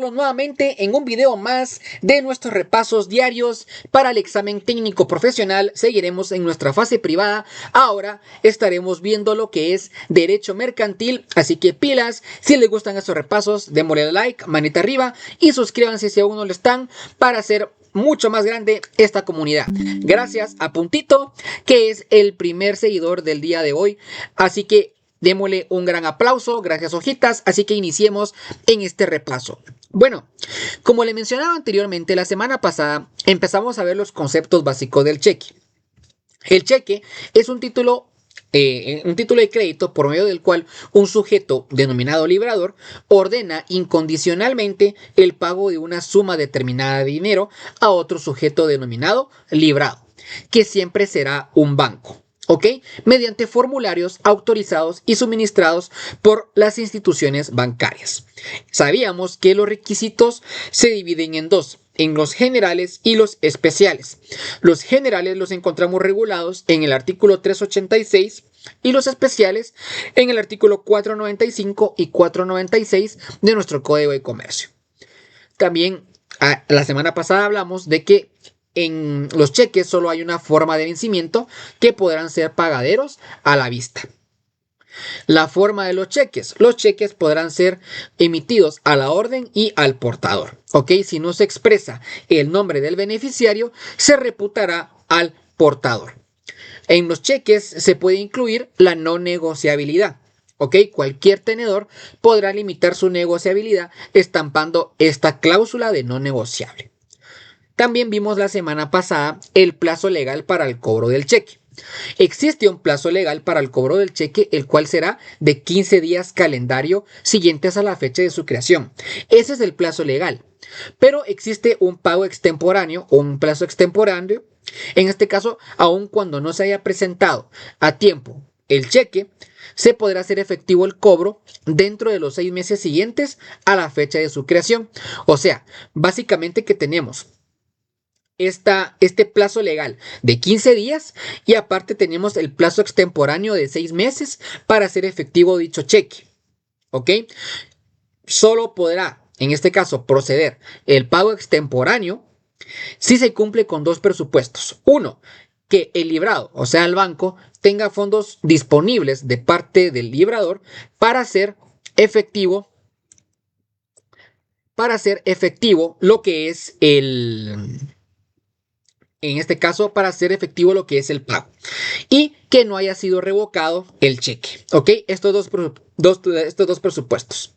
encontrarnos nuevamente en un video más de nuestros repasos diarios para el examen técnico profesional. Seguiremos en nuestra fase privada. Ahora estaremos viendo lo que es derecho mercantil, así que pilas. Si les gustan estos repasos, démosle like, manita arriba y suscríbanse si aún no lo están para hacer mucho más grande esta comunidad. Gracias a Puntito, que es el primer seguidor del día de hoy, así que démosle un gran aplauso. Gracias, hojitas. Así que iniciemos en este repaso. Bueno, como le mencionaba anteriormente, la semana pasada empezamos a ver los conceptos básicos del cheque. El cheque es un título de crédito por medio del cual un sujeto denominado librador ordena incondicionalmente el pago de una suma determinada de dinero a otro sujeto denominado librado, que siempre será un banco. ¿Ok? Mediante formularios autorizados y suministrados por las instituciones bancarias. Sabíamos que los requisitos se dividen en dos, en los generales y los especiales. Los generales los encontramos regulados en el artículo 386 y los especiales en el artículo 495 y 496 de nuestro Código de Comercio. También la semana pasada hablamos de que en los cheques solo hay una forma de vencimiento que podrán ser pagaderos a la vista. La forma de los cheques podrán ser emitidos a la orden y al portador. ¿Ok? Si no se expresa el nombre del beneficiario, se reputará al portador. En los cheques se puede incluir la no negociabilidad. ¿Ok? Cualquier tenedor podrá limitar su negociabilidad estampando esta cláusula de no negociable. También vimos la semana pasada el plazo legal para el cobro del cheque. Existe un plazo legal para el cobro del cheque, el cual será de 15 días calendario siguientes a la fecha de su creación. Ese es el plazo legal. Pero existe un pago extemporáneo o un plazo extemporáneo. En este caso, aun cuando no se haya presentado a tiempo el cheque, se podrá hacer efectivo el cobro dentro de los 6 meses siguientes a la fecha de su creación. O sea, básicamente que tenemos este plazo legal de 15 días y aparte tenemos el plazo extemporáneo de 6 meses para hacer efectivo dicho cheque. ¿Ok? Solo podrá, en este caso, proceder el pago extemporáneo si se cumple con dos presupuestos. Uno, que el librado, o sea, el banco, tenga fondos disponibles de parte del librador para hacer efectivo lo que es en este caso, para hacer efectivo lo que es el pago. Y que no haya sido revocado el cheque. ¿Ok? Estos dos presupuestos.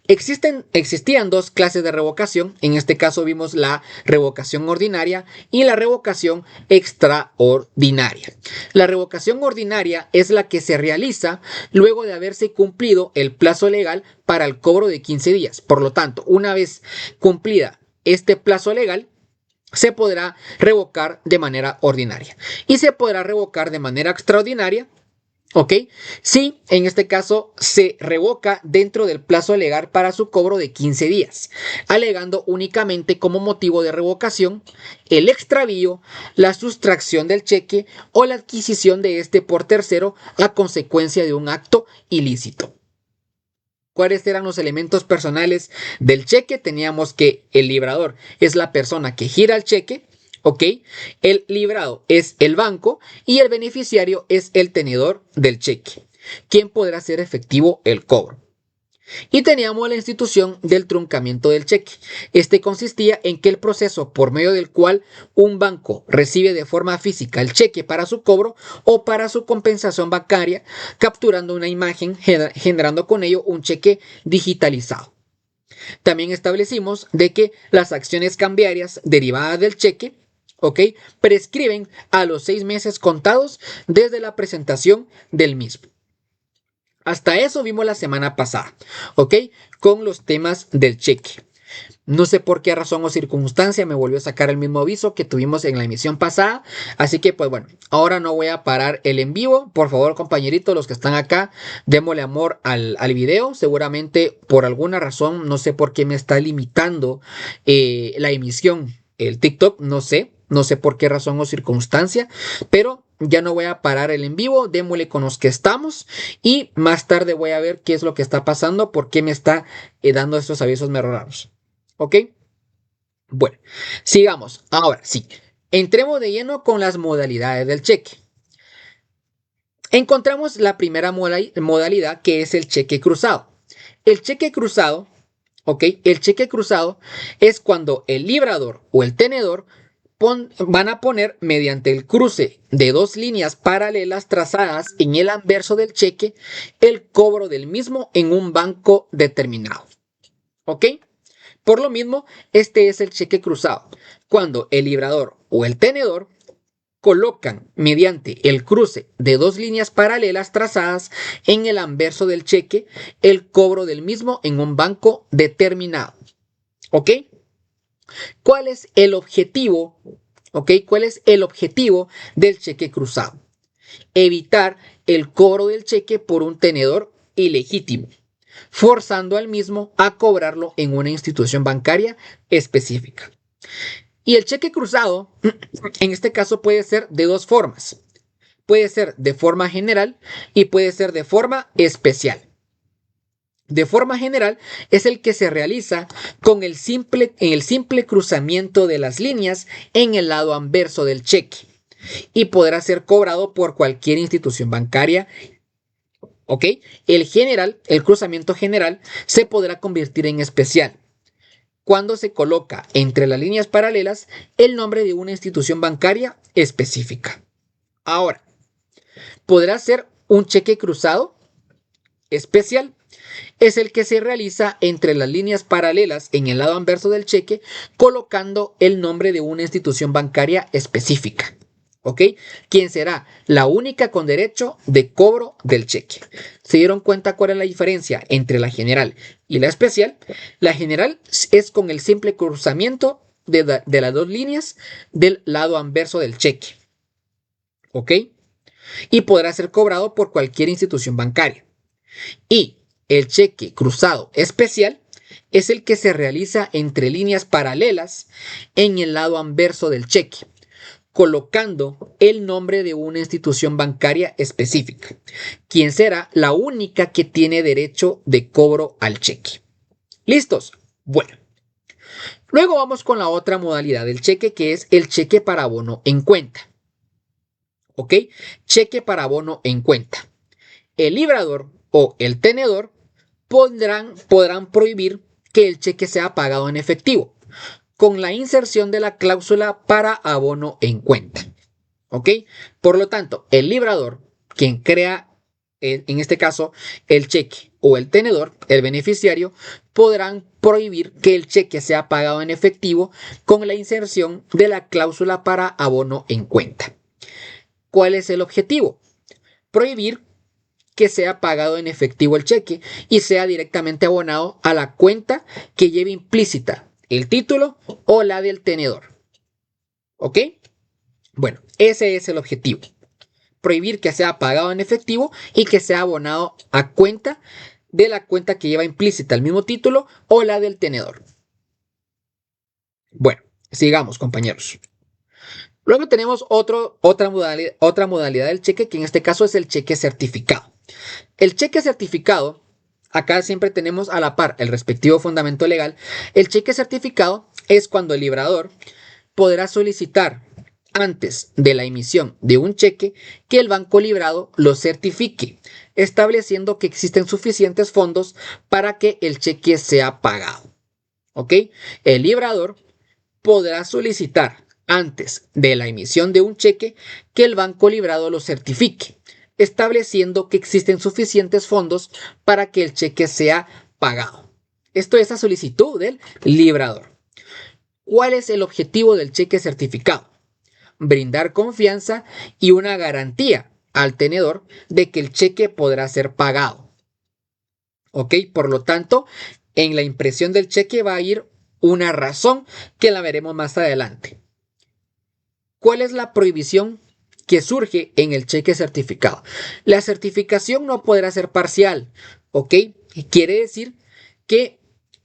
Existían dos clases de revocación. En este caso vimos la revocación ordinaria y la revocación extraordinaria. La revocación ordinaria es la que se realiza luego de haberse cumplido el plazo legal para el cobro de 15 días. Por lo tanto, una vez cumplida este plazo legal, se podrá revocar de manera ordinaria y se podrá revocar de manera extraordinaria. ¿Ok? Si en este caso se revoca dentro del plazo legal para su cobro de 15 días, alegando únicamente como motivo de revocación el extravío, la sustracción del cheque o la adquisición de este por tercero a consecuencia de un acto ilícito. ¿Cuáles eran los elementos personales del cheque? Teníamos que el librador es la persona que gira el cheque, ¿ok? El librado es el banco y el beneficiario es el tenedor del cheque, quien podrá hacer efectivo el cobro. Y teníamos la institución del truncamiento del cheque. Este consistía en que el proceso por medio del cual un banco recibe de forma física el cheque para su cobro o para su compensación bancaria, capturando una imagen, generando con ello un cheque digitalizado. También establecimos de que las acciones cambiarias derivadas del cheque, ¿ok?, prescriben a los 6 meses contados desde la presentación del mismo. Hasta eso vimos la semana pasada, ¿ok? Con los temas del cheque. No sé por qué razón o circunstancia me volvió a sacar el mismo aviso que tuvimos en la emisión pasada. Así que pues bueno, ahora no voy a parar el en vivo. Por favor, compañeritos, los que están acá, démosle amor al video. Seguramente por alguna razón, no sé por qué me está limitando la emisión, el TikTok, no sé por qué razón o circunstancia, pero ya no voy a parar el en vivo, démosle con los que estamos y más tarde voy a ver qué es lo que está pasando, por qué me está dando estos avisos medio raros. ¿Ok? Bueno, sigamos. Ahora sí, entremos de lleno con las modalidades del cheque. Encontramos la primera modalidad, que es el cheque cruzado. El cheque cruzado, ¿ok? El cheque cruzado es cuando el librador o el tenedor van a poner mediante el cruce de dos líneas paralelas trazadas en el anverso del cheque el cobro del mismo en un banco determinado. ¿Ok? Por lo mismo, este es el cheque cruzado, cuando el librador o el tenedor colocan mediante el cruce de dos líneas paralelas trazadas en el anverso del cheque el cobro del mismo en un banco determinado. ¿Ok? ¿Cuál es el objetivo? ¿Ok? ¿Cuál es el objetivo del cheque cruzado? Evitar el cobro del cheque por un tenedor ilegítimo, forzando al mismo a cobrarlo en una institución bancaria específica. Y el cheque cruzado, en este caso, puede ser de dos formas. Puede ser de forma general y puede ser de forma especial. De forma general es el que se realiza con el simple cruzamiento de las líneas en el lado anverso del cheque y podrá ser cobrado por cualquier institución bancaria. ¿Ok? El cruzamiento general se podrá convertir en especial cuando se coloca entre las líneas paralelas el nombre de una institución bancaria específica. Ahora, podrá ser un cheque cruzado especial. Es el que se realiza entre las líneas paralelas en el lado anverso del cheque, colocando el nombre de una institución bancaria específica. ¿Ok? Quien será la única con derecho de cobro del cheque. ¿Se dieron cuenta cuál es la diferencia entre la general y la especial? La general es con el simple cruzamiento de las dos líneas del lado anverso del cheque. ¿Ok? Y podrá ser cobrado por cualquier institución bancaria. Y el cheque cruzado especial es el que se realiza entre líneas paralelas en el lado anverso del cheque, colocando el nombre de una institución bancaria específica, quien será la única que tiene derecho de cobro al cheque. ¿Listos? Bueno. Luego vamos con la otra modalidad del cheque, que es el cheque para abono en cuenta. ¿Ok? Cheque para abono en cuenta. El librador o el tenedor podrán prohibir que el cheque sea pagado en efectivo, con la inserción de la cláusula para abono en cuenta. ¿Ok? Por lo tanto, el librador, quien crea, en este caso, el cheque o el tenedor, el beneficiario, podrán prohibir que el cheque sea pagado en efectivo con la inserción de la cláusula para abono en cuenta. ¿Cuál es el objetivo? Prohibir que sea pagado en efectivo el cheque y sea directamente abonado a la cuenta que lleve implícita el título o la del tenedor. ¿Ok? Bueno, ese es el objetivo. Prohibir que sea pagado en efectivo y que sea abonado a cuenta de la cuenta que lleva implícita el mismo título o la del tenedor. Bueno, sigamos, compañeros. Luego tenemos otra modalidad del cheque, que en este caso es el cheque certificado. El cheque certificado, acá siempre tenemos a la par el respectivo fundamento legal. El cheque certificado es cuando el librador podrá solicitar antes de la emisión de un cheque que el banco librado lo certifique, estableciendo que existen suficientes fondos para que el cheque sea pagado. ¿Ok? El librador podrá solicitar antes de la emisión de un cheque que el banco librado lo certifique, estableciendo que existen suficientes fondos para que el cheque sea pagado. Esto es a solicitud del librador. ¿Cuál es el objetivo del cheque certificado? Brindar confianza y una garantía al tenedor de que el cheque podrá ser pagado. ¿Ok? Por lo tanto, en la impresión del cheque va a ir una razón que la veremos más adelante. ¿Cuál es la prohibición que surge en el cheque certificado? La certificación no podrá ser parcial, ¿ok? Quiere decir que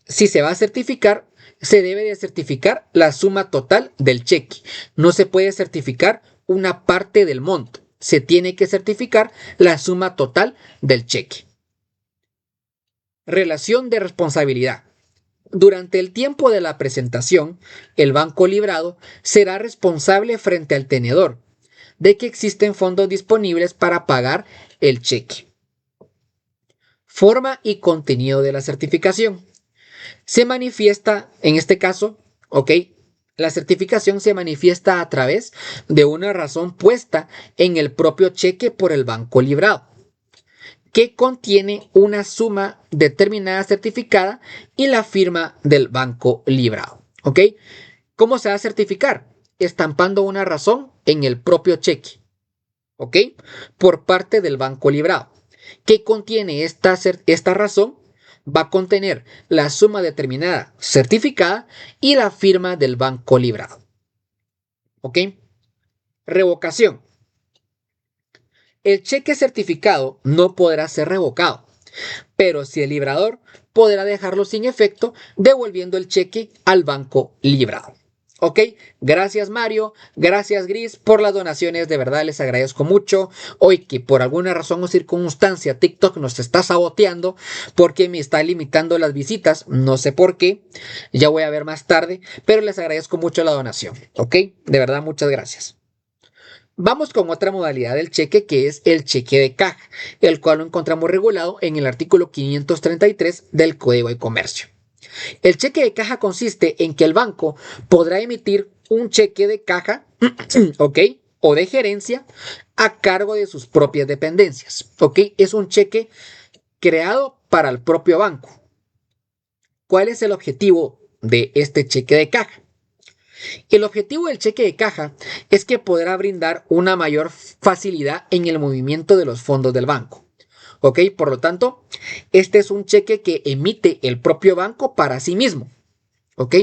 si se va a certificar, se debe de certificar la suma total del cheque. No se puede certificar una parte del monto. Se tiene que certificar la suma total del cheque. Relación de responsabilidad. Durante el tiempo de la presentación, el banco librado será responsable frente al tenedor de que existen fondos disponibles para pagar el cheque. Forma y contenido de la certificación. Se manifiesta, en este caso, ¿ok? La certificación se manifiesta a través de una razón puesta en el propio cheque por el banco librado, que contiene una suma determinada certificada y la firma del banco librado. ¿Ok? ¿Cómo se va a certificar? Estampando una razón en el propio cheque. ¿Ok? Por parte del banco librado. ¿Qué contiene esta razón? Va a contener la suma determinada certificada y la firma del banco librado. ¿Ok? Revocación. El cheque certificado no podrá ser revocado, pero si el librador podrá dejarlo sin efecto devolviendo el cheque al banco librado. Ok, gracias Mario, gracias Gris por las donaciones, de verdad les agradezco mucho. Hoy que por alguna razón o circunstancia TikTok nos está saboteando porque me está limitando las visitas, no sé por qué, ya voy a ver más tarde, pero les agradezco mucho la donación, ok, de verdad muchas gracias. Vamos con otra modalidad del cheque que es el cheque de caja, el cual lo encontramos regulado en el artículo 533 del Código de Comercio. El cheque de caja consiste en que el banco podrá emitir un cheque de caja, ¿ok? O de gerencia a cargo de sus propias dependencias, ¿ok? Es un cheque creado para el propio banco. ¿Cuál es el objetivo de este cheque de caja? El objetivo del cheque de caja es que podrá brindar una mayor facilidad en el movimiento de los fondos del banco. ¿Ok? Por lo tanto, este es un cheque que emite el propio banco para sí mismo. ¿Ok?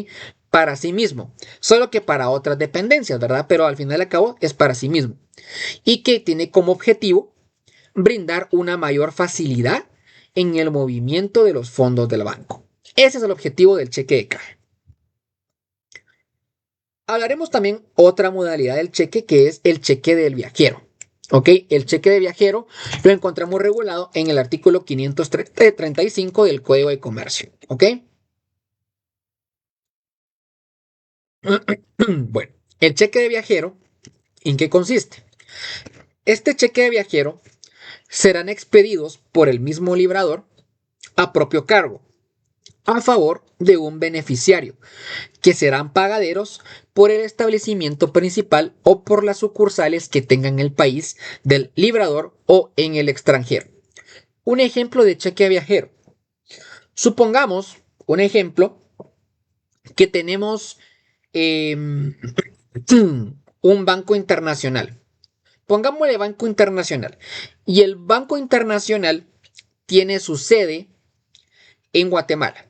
Para sí mismo. Solo que para otras dependencias, ¿verdad? Pero al final y al cabo es para sí mismo. Y que tiene como objetivo brindar una mayor facilidad en el movimiento de los fondos del banco. Ese es el objetivo del cheque de caja. Hablaremos también otra modalidad del cheque que es el cheque del viajero. ¿Ok? El cheque de viajero lo encontramos regulado en el artículo 535 del Código de Comercio. ¿Ok? Bueno, el cheque de viajero, ¿en qué consiste? Este cheque de viajero serán expedidos por el mismo librador a propio cargo, a favor de un beneficiario, que serán pagaderos por el establecimiento principal o por las sucursales que tengan en el país del librador o en el extranjero. Un ejemplo de cheque viajero. Supongamos, un ejemplo, que tenemos eh, un banco internacional. Pongámosle Banco Internacional. Y el Banco Internacional tiene su sede en Guatemala.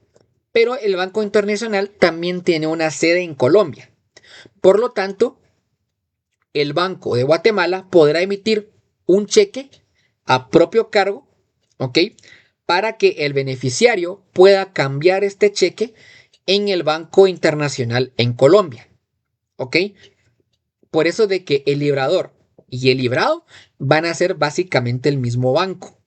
Pero el Banco Internacional también tiene una sede en Colombia. Por lo tanto, el Banco de Guatemala podrá emitir un cheque a propio cargo, ¿ok? Para que el beneficiario pueda cambiar este cheque en el Banco Internacional en Colombia, ¿ok? Por eso de que el librador y el librado van a ser básicamente el mismo banco.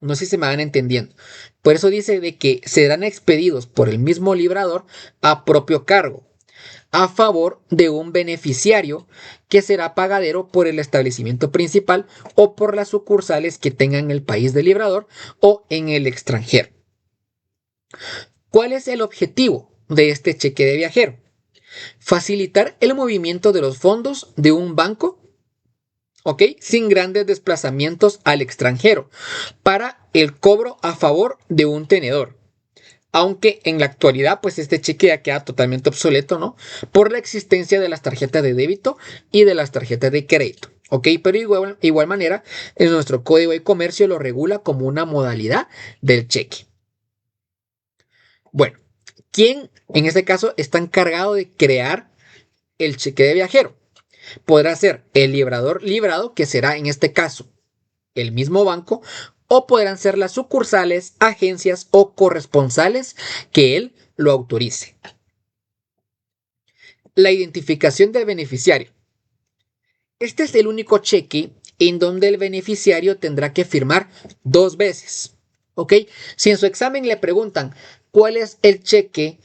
No sé si se me van entendiendo. Por eso dice de que serán expedidos por el mismo librador a propio cargo, a favor de un beneficiario que será pagadero por el establecimiento principal o por las sucursales que tengan en el país del librador o en el extranjero. ¿Cuál es el objetivo de este cheque de viajero? Facilitar el movimiento de los fondos de un banco, ¿ok? Sin grandes desplazamientos al extranjero para el cobro a favor de un tenedor. Aunque en la actualidad, pues este cheque ya queda totalmente obsoleto, ¿no? Por la existencia de las tarjetas de débito y de las tarjetas de crédito, ¿ok? Pero igual manera, en nuestro Código de Comercio lo regula como una modalidad del cheque. Bueno, ¿quién en este caso está encargado de crear el cheque de viajero? Podrá ser el librador librado, que será en este caso el mismo banco, o podrán ser las sucursales, agencias o corresponsales que él lo autorice. La identificación del beneficiario. Este es el único cheque en donde el beneficiario tendrá que firmar dos veces. ¿Ok? Si en su examen le preguntan, ¿Cuál es el cheque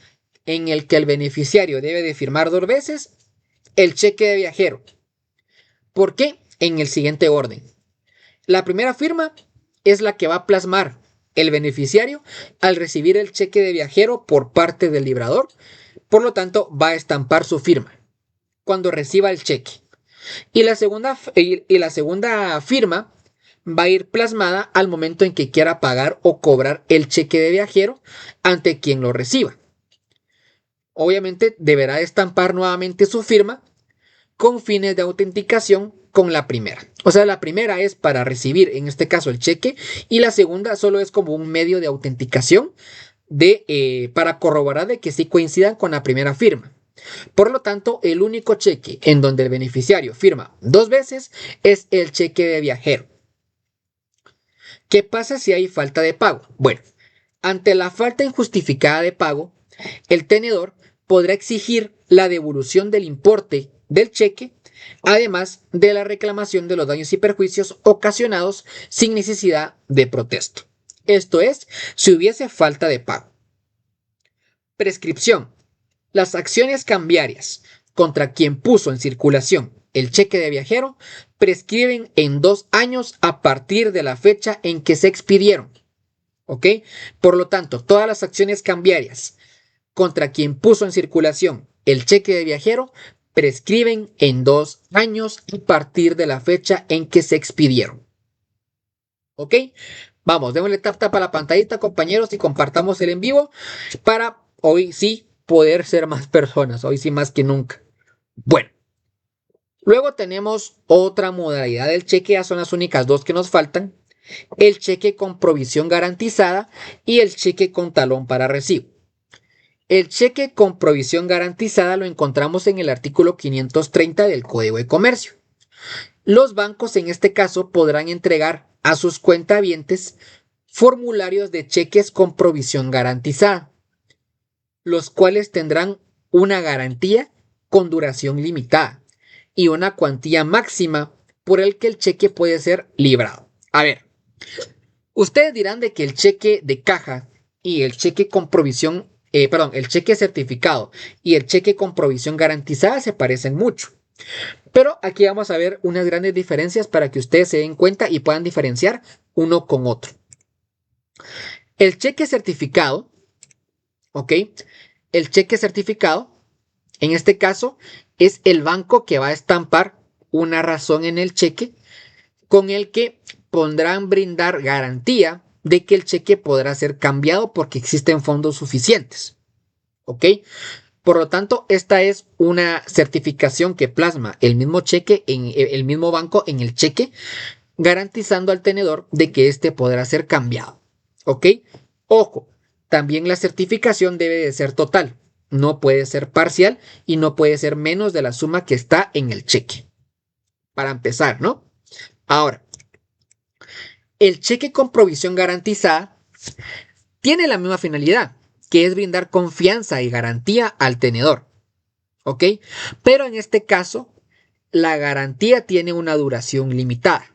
en el que el beneficiario debe de firmar 2 veces? El cheque de viajero. ¿Por qué? En el siguiente orden. La primera firma es la que va a plasmar el beneficiario al recibir el cheque de viajero por parte del librador. Por lo tanto, va a estampar su firma cuando reciba el cheque. Y la segunda firma va a ir plasmada al momento en que quiera pagar o cobrar el cheque de viajero ante quien lo reciba. Obviamente deberá estampar nuevamente su firma con fines de autenticación con la primera. O sea, la primera es para recibir, en este caso, el cheque, y la segunda solo es como un medio de autenticación para corroborar de que sí coincidan con la primera firma. Por lo tanto, el único cheque en donde el beneficiario firma 2 veces es el cheque de viajero. ¿Qué pasa si hay falta de pago? Bueno, ante la falta injustificada de pago, el tenedor podrá exigir la devolución del importe del cheque, además de la reclamación de los daños y perjuicios ocasionados sin necesidad de protesto. Esto es, si hubiese falta de pago. Prescripción. Las acciones cambiarias contra quien puso en circulación el cheque de viajero prescriben en 2 años a partir de la fecha en que se expidieron. ¿Ok? Por lo tanto, todas las acciones cambiarias contra quien puso en circulación el cheque de viajero prescriben en 2 años a partir de la fecha en que se expidieron. ¿Ok? Vamos, démosle tap a la pantallita, compañeros, y compartamos el en vivo para hoy sí poder ser más personas, hoy sí más que nunca. Bueno, luego tenemos otra modalidad del cheque, ya son las únicas 2 que nos faltan: el cheque con provisión garantizada y el cheque con talón para recibo. El cheque con provisión garantizada lo encontramos en el artículo 530 del Código de Comercio. Los bancos en este caso podrán entregar a sus cuentavientes formularios de cheques con provisión garantizada, los cuales tendrán una garantía con duración limitada y una cuantía máxima por el que el cheque puede ser librado. A ver, ustedes dirán de que el cheque de caja y el cheque con provisión, el cheque certificado y el cheque con provisión garantizada se parecen mucho. Pero aquí vamos a ver unas grandes diferencias para que ustedes se den cuenta y puedan diferenciar uno con otro. El cheque certificado, ¿ok? El cheque certificado, en este caso, es el banco que va a estampar una razón en el cheque con el que podrán brindar garantía de que el cheque podrá ser cambiado porque existen fondos suficientes. ¿Ok? Por lo tanto, esta es una certificación que plasma el mismo cheque en el mismo banco en el cheque, garantizando al tenedor de que éste podrá ser cambiado. ¿Ok? Ojo, también la certificación debe de ser total, no puede ser parcial y no puede ser menos de la suma que está en el cheque. Para empezar, ¿no? Ahora, el cheque con provisión garantizada tiene la misma finalidad, que es brindar confianza y garantía al tenedor. ¿Ok? Pero en este caso, la garantía tiene una duración limitada.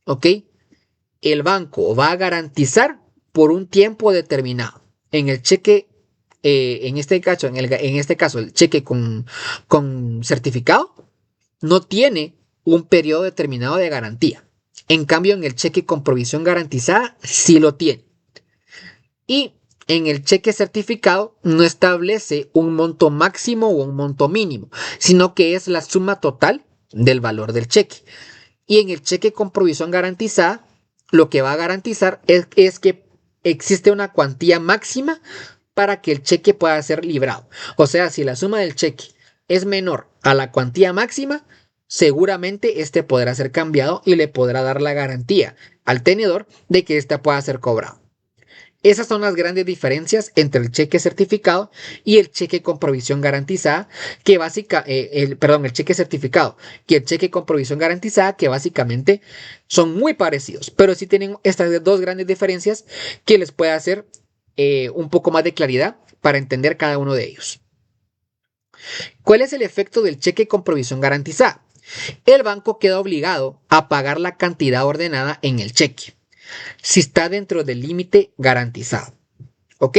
¿Ok? El banco va a garantizar por un tiempo determinado. En el cheque, en este caso, el cheque con certificado no tiene un periodo determinado de garantía. En cambio, en el cheque con provisión garantizada sí lo tiene. Y en el cheque certificado no establece un monto máximo o un monto mínimo, sino que es la suma total del valor del cheque. Y en el cheque con provisión garantizada, lo que va a garantizar es que existe una cuantía máxima para que el cheque pueda ser librado. O sea, si la suma del cheque es menor a la cuantía máxima, seguramente este podrá ser cambiado y le podrá dar la garantía al tenedor de que este pueda ser cobrado. Esas son las grandes diferencias entre el cheque certificado y el cheque con provisión garantizada, el cheque certificado y el cheque con provisión garantizada, que básicamente son muy parecidos, pero sí tienen estas 2 grandes diferencias que les puede hacer un poco más de claridad para entender cada uno de ellos. ¿Cuál es el efecto del cheque con provisión garantizada? El banco queda obligado a pagar la cantidad ordenada en el cheque si está dentro del límite garantizado. ¿Ok?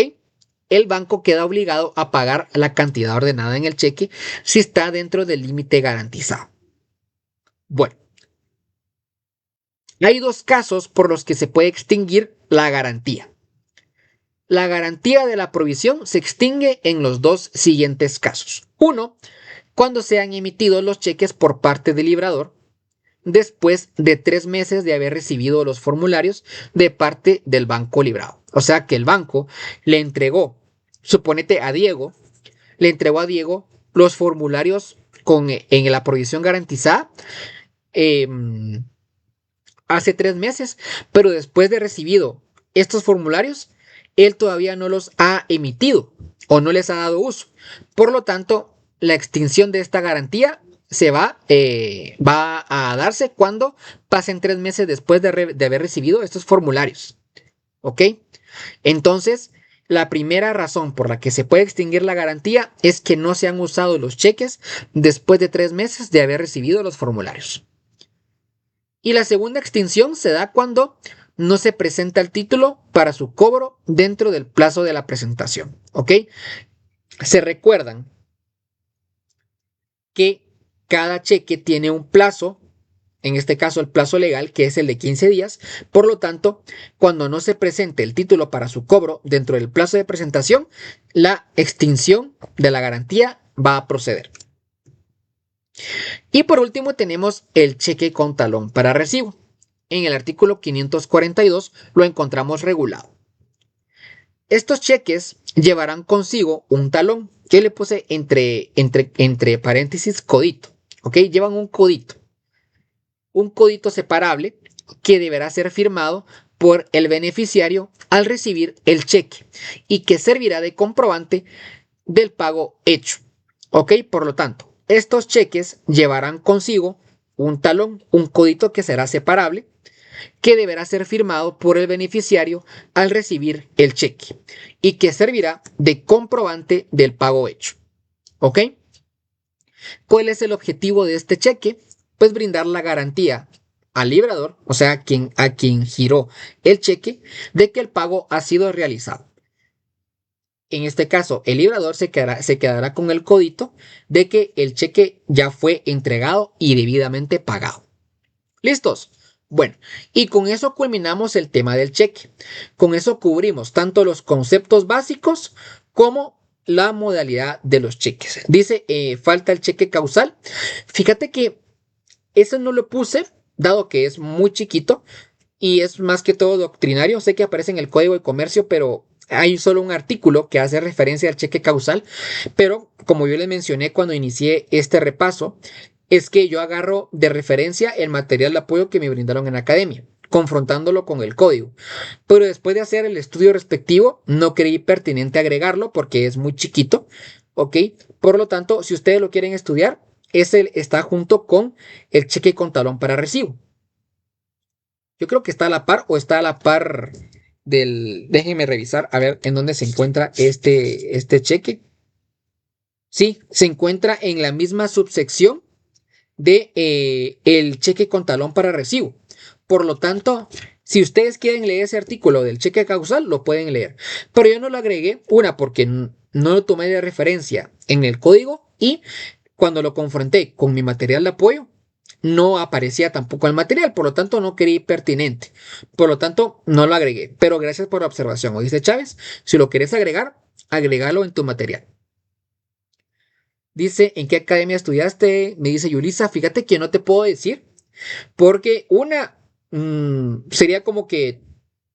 el banco queda obligado a pagar la cantidad ordenada en el cheque si está dentro del límite garantizado. Bueno, hay dos casos por los que se puede extinguir la garantía. La garantía de la provisión se extingue en los dos siguientes casos. Uno, cuando sean emitidos los cheques por parte del librador después de 3 meses de haber recibido los formularios de parte del banco librado. O sea que el banco le entregó, suponete a Diego, le entregó a Diego los formularios en la provisión garantizada hace 3 meses, pero después de recibido estos formularios, él todavía no los ha emitido o no les ha dado uso. Por lo tanto, la extinción de esta garantía va a darse cuando pasen 3 meses después de haber recibido estos formularios. ¿Ok? Entonces, la primera razón por la que se puede extinguir la garantía es que no se han usado los cheques después de 3 meses de haber recibido los formularios. Y la segunda extinción se da cuando no se presenta el título para su cobro dentro del plazo de la presentación. ¿Ok? Se recuerdan que cada cheque tiene un plazo, en este caso el plazo legal, que es el de 15 días. Por lo tanto, cuando no se presente el título para su cobro dentro del plazo de presentación, la extinción de la garantía va a proceder. Y por último tenemos el cheque con talón para recibo. En el artículo 542 lo encontramos regulado. Estos cheques llevarán consigo un talón que le puse entre paréntesis codito. ¿Ok? Llevan un codito separable que deberá ser firmado por el beneficiario al recibir el cheque y que servirá de comprobante del pago hecho. ¿Ok? Por lo tanto, estos cheques llevarán consigo un talón, un codito que será separable, que deberá ser firmado por el beneficiario al recibir el cheque y que servirá de comprobante del pago hecho. ¿Ok? ¿Cuál es el objetivo de este cheque? Pues brindar la garantía al librador, o sea, a quien giró el cheque, de que el pago ha sido realizado. En este caso, el librador se quedará con el codito de que el cheque ya fue entregado y debidamente pagado. ¿Listos? Bueno, y con eso culminamos el tema del cheque. Con eso cubrimos tanto los conceptos básicos como la modalidad de los cheques. Dice, falta el cheque causal. Fíjate que eso no lo puse, dado que es muy chiquito y es más que todo doctrinario. Sé que aparece en el Código de Comercio, pero hay solo un artículo que hace referencia al cheque causal. Pero como yo les mencioné cuando inicié este repaso, es que yo agarro de referencia el material de apoyo que me brindaron en la academia, confrontándolo con el código. Pero después de hacer el estudio respectivo, no creí pertinente agregarlo porque es muy chiquito, ¿ok? Por lo tanto, si ustedes lo quieren estudiar, ese está junto con el cheque con talón para recibo. Yo creo que está a la par o está a la par del... Déjenme revisar a ver en dónde se encuentra este cheque. Sí, se encuentra en la misma subsección de el cheque con talón para recibo. Por lo tanto, si ustedes quieren leer ese artículo del cheque causal, lo pueden leer. Pero yo no lo agregué, una, porque no lo tomé de referencia en el código y cuando lo confronté con mi material de apoyo, no aparecía tampoco el material, por lo tanto no creí pertinente. Por lo tanto, no lo agregué. Pero gracias por la observación. ¿Oíste, Chávez? Si lo quieres agregar, agrégalo en tu material. Dice, ¿en qué academia estudiaste? Me dice Yulisa, fíjate que no te puedo decir, porque sería como que,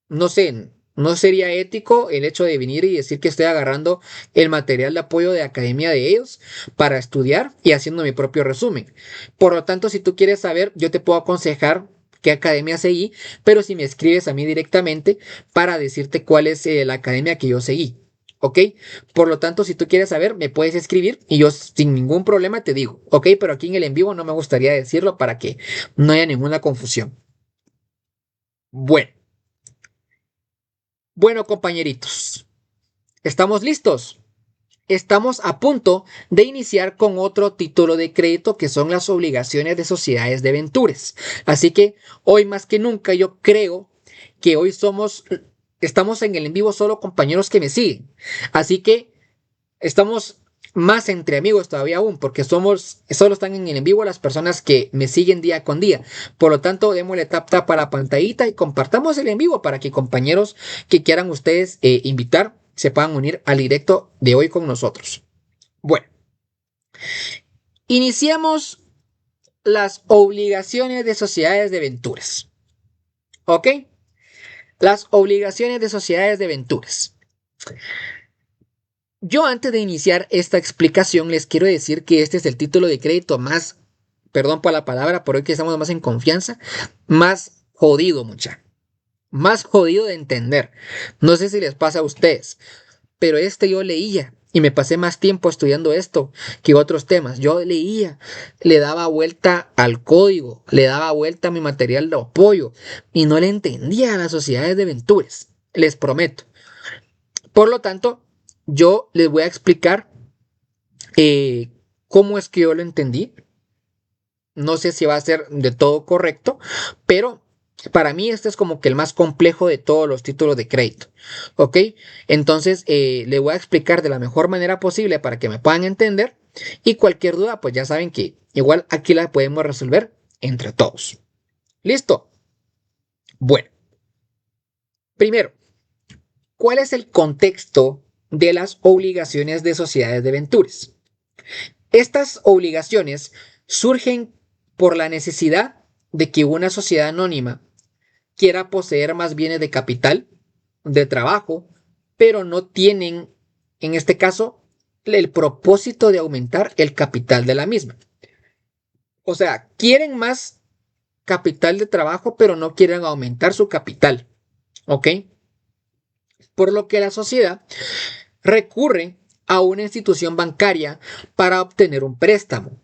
no sé, no sería ético el hecho de venir y decir que estoy agarrando el material de apoyo de academia de ellos para estudiar y haciendo mi propio resumen. Por lo tanto, si tú quieres saber, yo te puedo aconsejar qué academia seguí, pero si me escribes a mí directamente para decirte cuál es la academia que yo seguí. ¿Ok? Por lo tanto, si tú quieres saber, me puedes escribir y yo sin ningún problema te digo. ¿Ok? Pero aquí en el en vivo no me gustaría decirlo para que no haya ninguna confusión. Bueno. Bueno, compañeritos. ¿Estamos listos? Estamos a punto de iniciar con otro título de crédito que son las obligaciones de sociedades debentures. Así que hoy más que nunca yo creo que hoy somos estamos en el en vivo solo compañeros que me siguen. Así que estamos más entre amigos todavía aún, porque solo están en el en vivo las personas que me siguen día con día. Por lo tanto, démosle tap a la pantallita y compartamos el en vivo para que compañeros que quieran ustedes invitar se puedan unir al directo de hoy con nosotros. Bueno, iniciamos las obligaciones de sociedades de venturas. ¿Ok? Las obligaciones de sociedades de venturas. Yo antes de iniciar esta explicación les quiero decir que este es el título de crédito más, perdón por la palabra, por hoy que estamos más en confianza, más jodido, mucha. Más jodido de entender. No sé si les pasa a ustedes, pero yo leía y me pasé más tiempo estudiando esto que otros temas. Yo leía, le daba vuelta al código, le daba vuelta a mi material de apoyo y no le entendía a las sociedades de venturas, les prometo. Por lo tanto, yo les voy a explicar cómo es que yo lo entendí. No sé si va a ser de todo correcto, pero para mí este es como que el más complejo de todos los títulos de crédito. ¿Ok? Entonces, le voy a explicar de la mejor manera posible para que me puedan entender. Y cualquier duda, pues ya saben que igual aquí la podemos resolver entre todos. ¿Listo? Bueno, primero, ¿cuál es el contexto de las obligaciones de sociedades de venturas? Estas obligaciones surgen por la necesidad de que una sociedad anónima quiera poseer más bienes de capital, de trabajo, pero no tienen, en este caso, el propósito de aumentar el capital de la misma. O sea, quieren más capital de trabajo, pero no quieren aumentar su capital. ¿Ok? Por lo que la sociedad recurre a una institución bancaria para obtener un préstamo.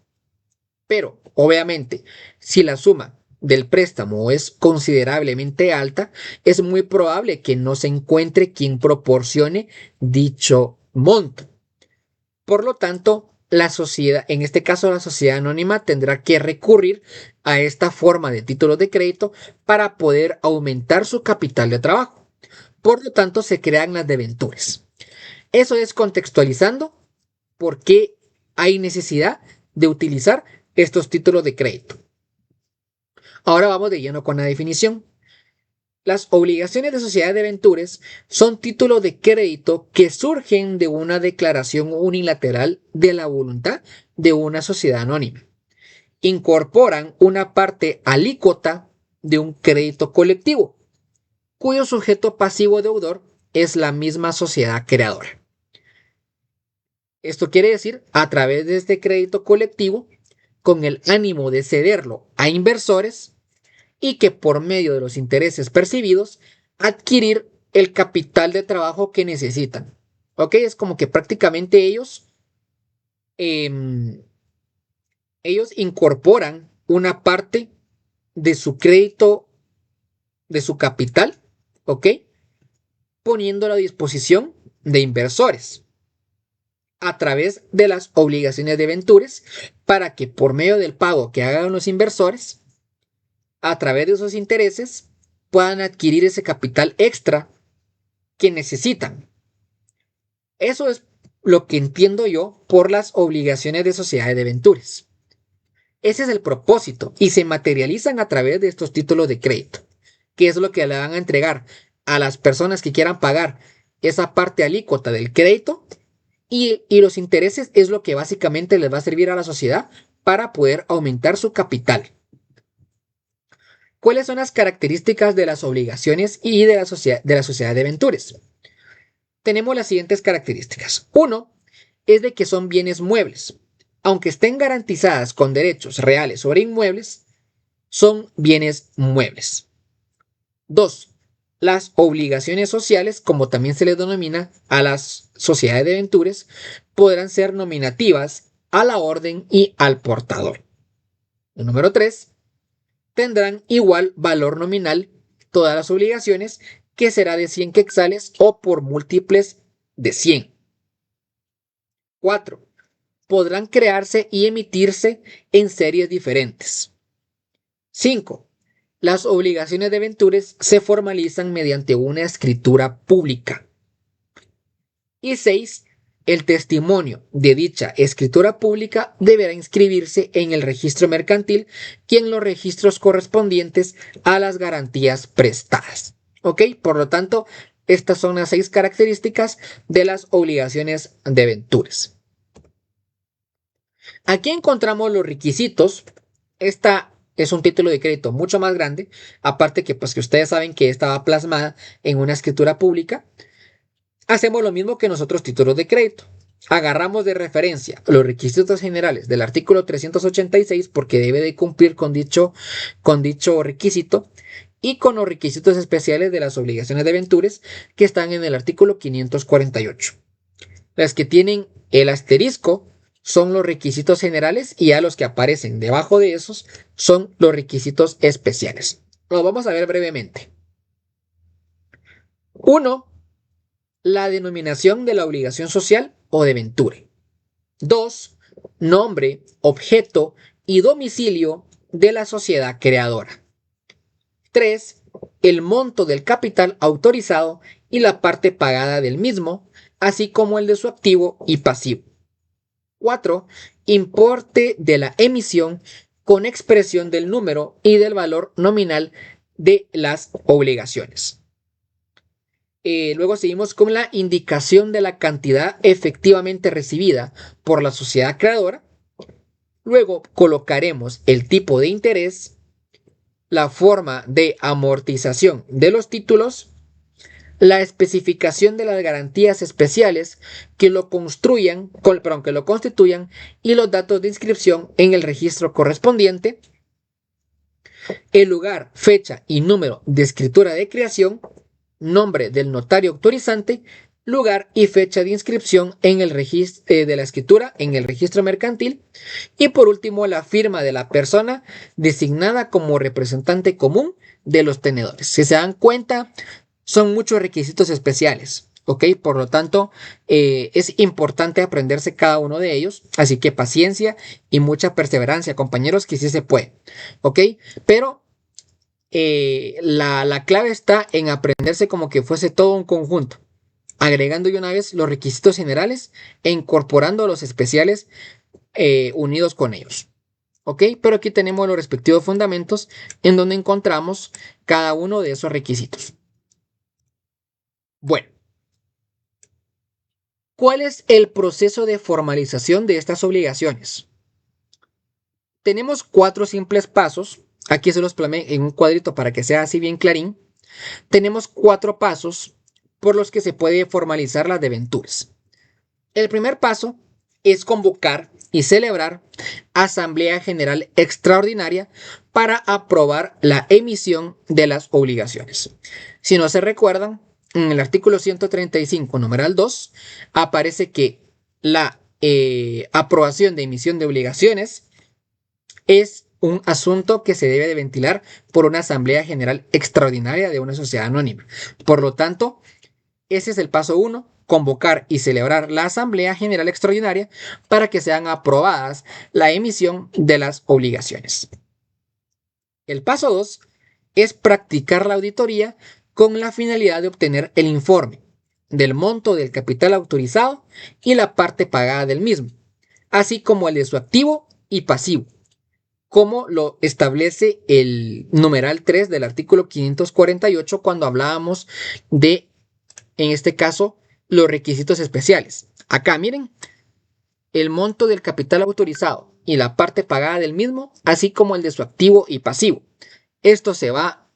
Pero, obviamente, si la suma del préstamo es considerablemente alta, es muy probable que no se encuentre quien proporcione dicho monto. Por lo tanto, la sociedad, en este caso la sociedad anónima, tendrá que recurrir a esta forma de títulos de crédito para poder aumentar su capital de trabajo. Por lo tanto, se crean las debentures. Eso es contextualizando por qué hay necesidad de utilizar estos títulos de crédito. Ahora vamos de lleno con la definición. Las obligaciones de sociedades de venturas son títulos de crédito que surgen de una declaración unilateral de la voluntad de una sociedad anónima. Incorporan una parte alícuota de un crédito colectivo, cuyo sujeto pasivo deudor es la misma sociedad creadora. Esto quiere decir, a través de este crédito colectivo, con el ánimo de cederlo a inversores y que por medio de los intereses percibidos, adquirir el capital de trabajo que necesitan. ¿Ok? Es como que prácticamente eh, ellos incorporan una parte de su crédito, de su capital, ¿ok? Poniéndolo a disposición de inversores a través de las obligaciones de ventures para que por medio del pago que hagan los inversores, a través de esos intereses, puedan adquirir ese capital extra que necesitan. Eso es lo que entiendo yo por las obligaciones de sociedades de ventures. Ese es el propósito y se materializan a través de estos títulos de crédito, que es lo que le van a entregar a las personas que quieran pagar esa parte alícuota del crédito y los intereses es lo que básicamente les va a servir a la sociedad para poder aumentar su capital. ¿Cuáles son las características de las obligaciones y de la sociedad de ventures? Tenemos las siguientes características. Uno, es de que son bienes muebles. Aunque estén garantizadas con derechos reales sobre inmuebles, son bienes muebles. Dos, las obligaciones sociales, como también se les denomina a las sociedades de ventures, podrán ser nominativas a la orden y al portador. El número 3, tendrán igual valor nominal todas las obligaciones, que será de 100 quetzales o por múltiples de 100. 4. Podrán crearse y emitirse en series diferentes. 5. Las obligaciones de Ventures se formalizan mediante una escritura pública. Y 6. El testimonio de dicha escritura pública deberá inscribirse en el registro mercantil y en los registros correspondientes a las garantías prestadas. ¿Ok? Por lo tanto, estas son las 6 características de las obligaciones de Ventures. Aquí encontramos los requisitos. Esta es un título de crédito mucho más grande, aparte que pues que ustedes saben que estaba plasmada en una escritura pública. Hacemos lo mismo que en los otros títulos de crédito. Agarramos de referencia los requisitos generales del artículo 386 porque debe de cumplir con dicho requisito y con los requisitos especiales de las obligaciones de Ventures que están en el artículo 548. Las que tienen el asterisco son los requisitos generales y a los que aparecen debajo de esos son los requisitos especiales. Lo vamos a ver brevemente. 1. La denominación de la obligación social o de Venture. 2. Nombre, objeto y domicilio de la sociedad creadora. 3. El monto del capital autorizado y la parte pagada del mismo, así como el de su activo y pasivo. 4. Importe de la emisión con expresión del número y del valor nominal de las obligaciones. Luego seguimos con la indicación de la cantidad efectivamente recibida por la sociedad creadora. Luego colocaremos el tipo de interés, la forma de amortización de los títulos, la especificación de las garantías especiales que lo constituyan y los datos de inscripción en el registro correspondiente, el lugar, fecha y número de escritura de creación, nombre del notario autorizante, lugar y fecha de inscripción en el registro de la escritura en el registro mercantil y por último la firma de la persona designada como representante común de los tenedores. Si se dan cuenta, son muchos requisitos especiales, ¿ok? Por lo tanto, es importante aprenderse cada uno de ellos, así que paciencia y mucha perseverancia, compañeros, que sí se puede, ¿ok? Pero la clave está en aprenderse como que fuese todo un conjunto, agregando de una vez los requisitos generales e incorporando los especiales unidos con ellos. ¿Ok? Pero aquí tenemos los respectivos fundamentos en donde encontramos cada uno de esos requisitos. Bueno, ¿cuál es el proceso de formalización de estas obligaciones? Tenemos 4 simples pasos. Aquí se los plasmé en un cuadrito para que sea así bien clarín. Tenemos 4 pasos por los que se puede formalizar las debentures. El primer paso es convocar y celebrar Asamblea General Extraordinaria para aprobar la emisión de las obligaciones. Si no se recuerdan, en el artículo 135, numeral 2, aparece que la aprobación de emisión de obligaciones es un asunto que se debe de ventilar por una Asamblea General Extraordinaria de una sociedad anónima. Por lo tanto, ese es el paso 1, convocar y celebrar la Asamblea General Extraordinaria para que sean aprobadas la emisión de las obligaciones. El paso 2 es practicar la auditoría con la finalidad de obtener el informe del monto del capital autorizado y la parte pagada del mismo, así como el de su activo y pasivo, como lo establece el numeral 3 del artículo 548 cuando hablábamos de, en este caso, los requisitos especiales. Acá miren, el monto del capital autorizado y la parte pagada del mismo, así como el de su activo y pasivo. Esto se va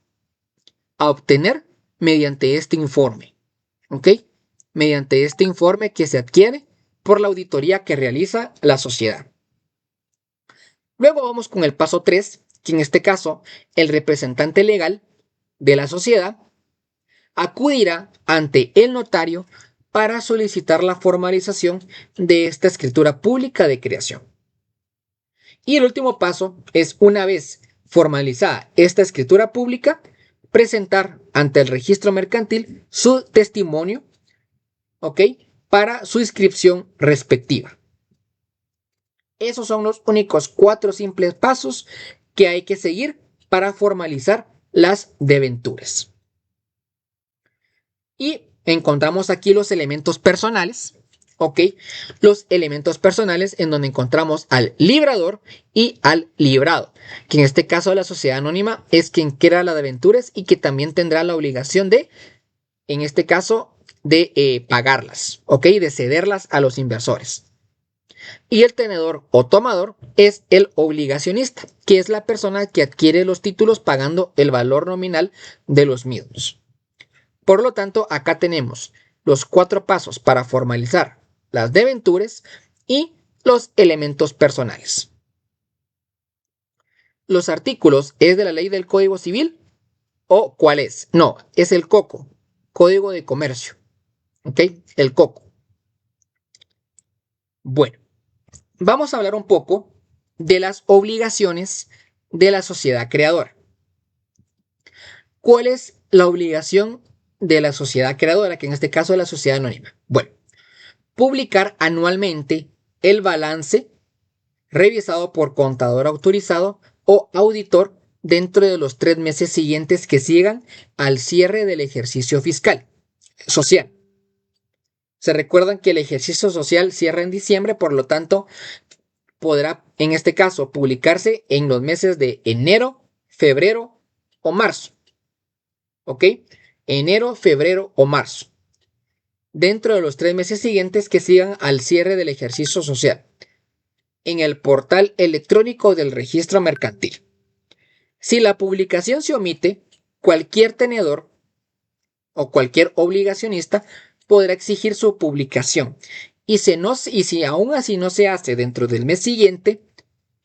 a obtener mediante este informe, ¿ok? Mediante este informe que se adquiere por la auditoría que realiza la sociedad. Luego vamos con el paso 3, que en este caso el representante legal de la sociedad acudirá ante el notario para solicitar la formalización de esta escritura pública de creación. Y el último paso es, una vez formalizada esta escritura pública, presentar ante el registro mercantil su testimonio, ¿ok? Para su inscripción respectiva. Esos son los únicos 4 simples pasos que hay que seguir para formalizar las debenturas. Y encontramos aquí los elementos personales, ¿ok? Los elementos personales en donde encontramos al librador y al librado, que en este caso la sociedad anónima es quien crea las debenturas y que también tendrá la obligación de, en este caso, de pagarlas, ¿ok? De cederlas a los inversores. Y el tenedor o tomador es el obligacionista, que es la persona que adquiere los títulos pagando el valor nominal de los mismos. Por lo tanto, acá tenemos los 4 pasos para formalizar las debenturas y los elementos personales. ¿Los artículos es de la ley del Código Civil o cuál es? No, es el COCO, Código de Comercio. ¿Ok? El COCO. Bueno, vamos a hablar un poco de las obligaciones de la sociedad creadora. ¿Cuál es la obligación de la sociedad creadora, que en este caso es la sociedad anónima? Bueno, publicar anualmente el balance revisado por contador autorizado o auditor dentro de los 3 meses siguientes que sigan al cierre del ejercicio fiscal social. Se recuerdan que el ejercicio social cierra en diciembre, por lo tanto, podrá en este caso publicarse en los meses de enero, febrero o marzo. ¿Ok? Enero, febrero o marzo. Dentro de los 3 meses siguientes que sigan al cierre del ejercicio social. En el portal electrónico del registro mercantil. Si la publicación se omite, cualquier tenedor o cualquier obligacionista podrá exigir su publicación. Y si aún así no se hace dentro del mes siguiente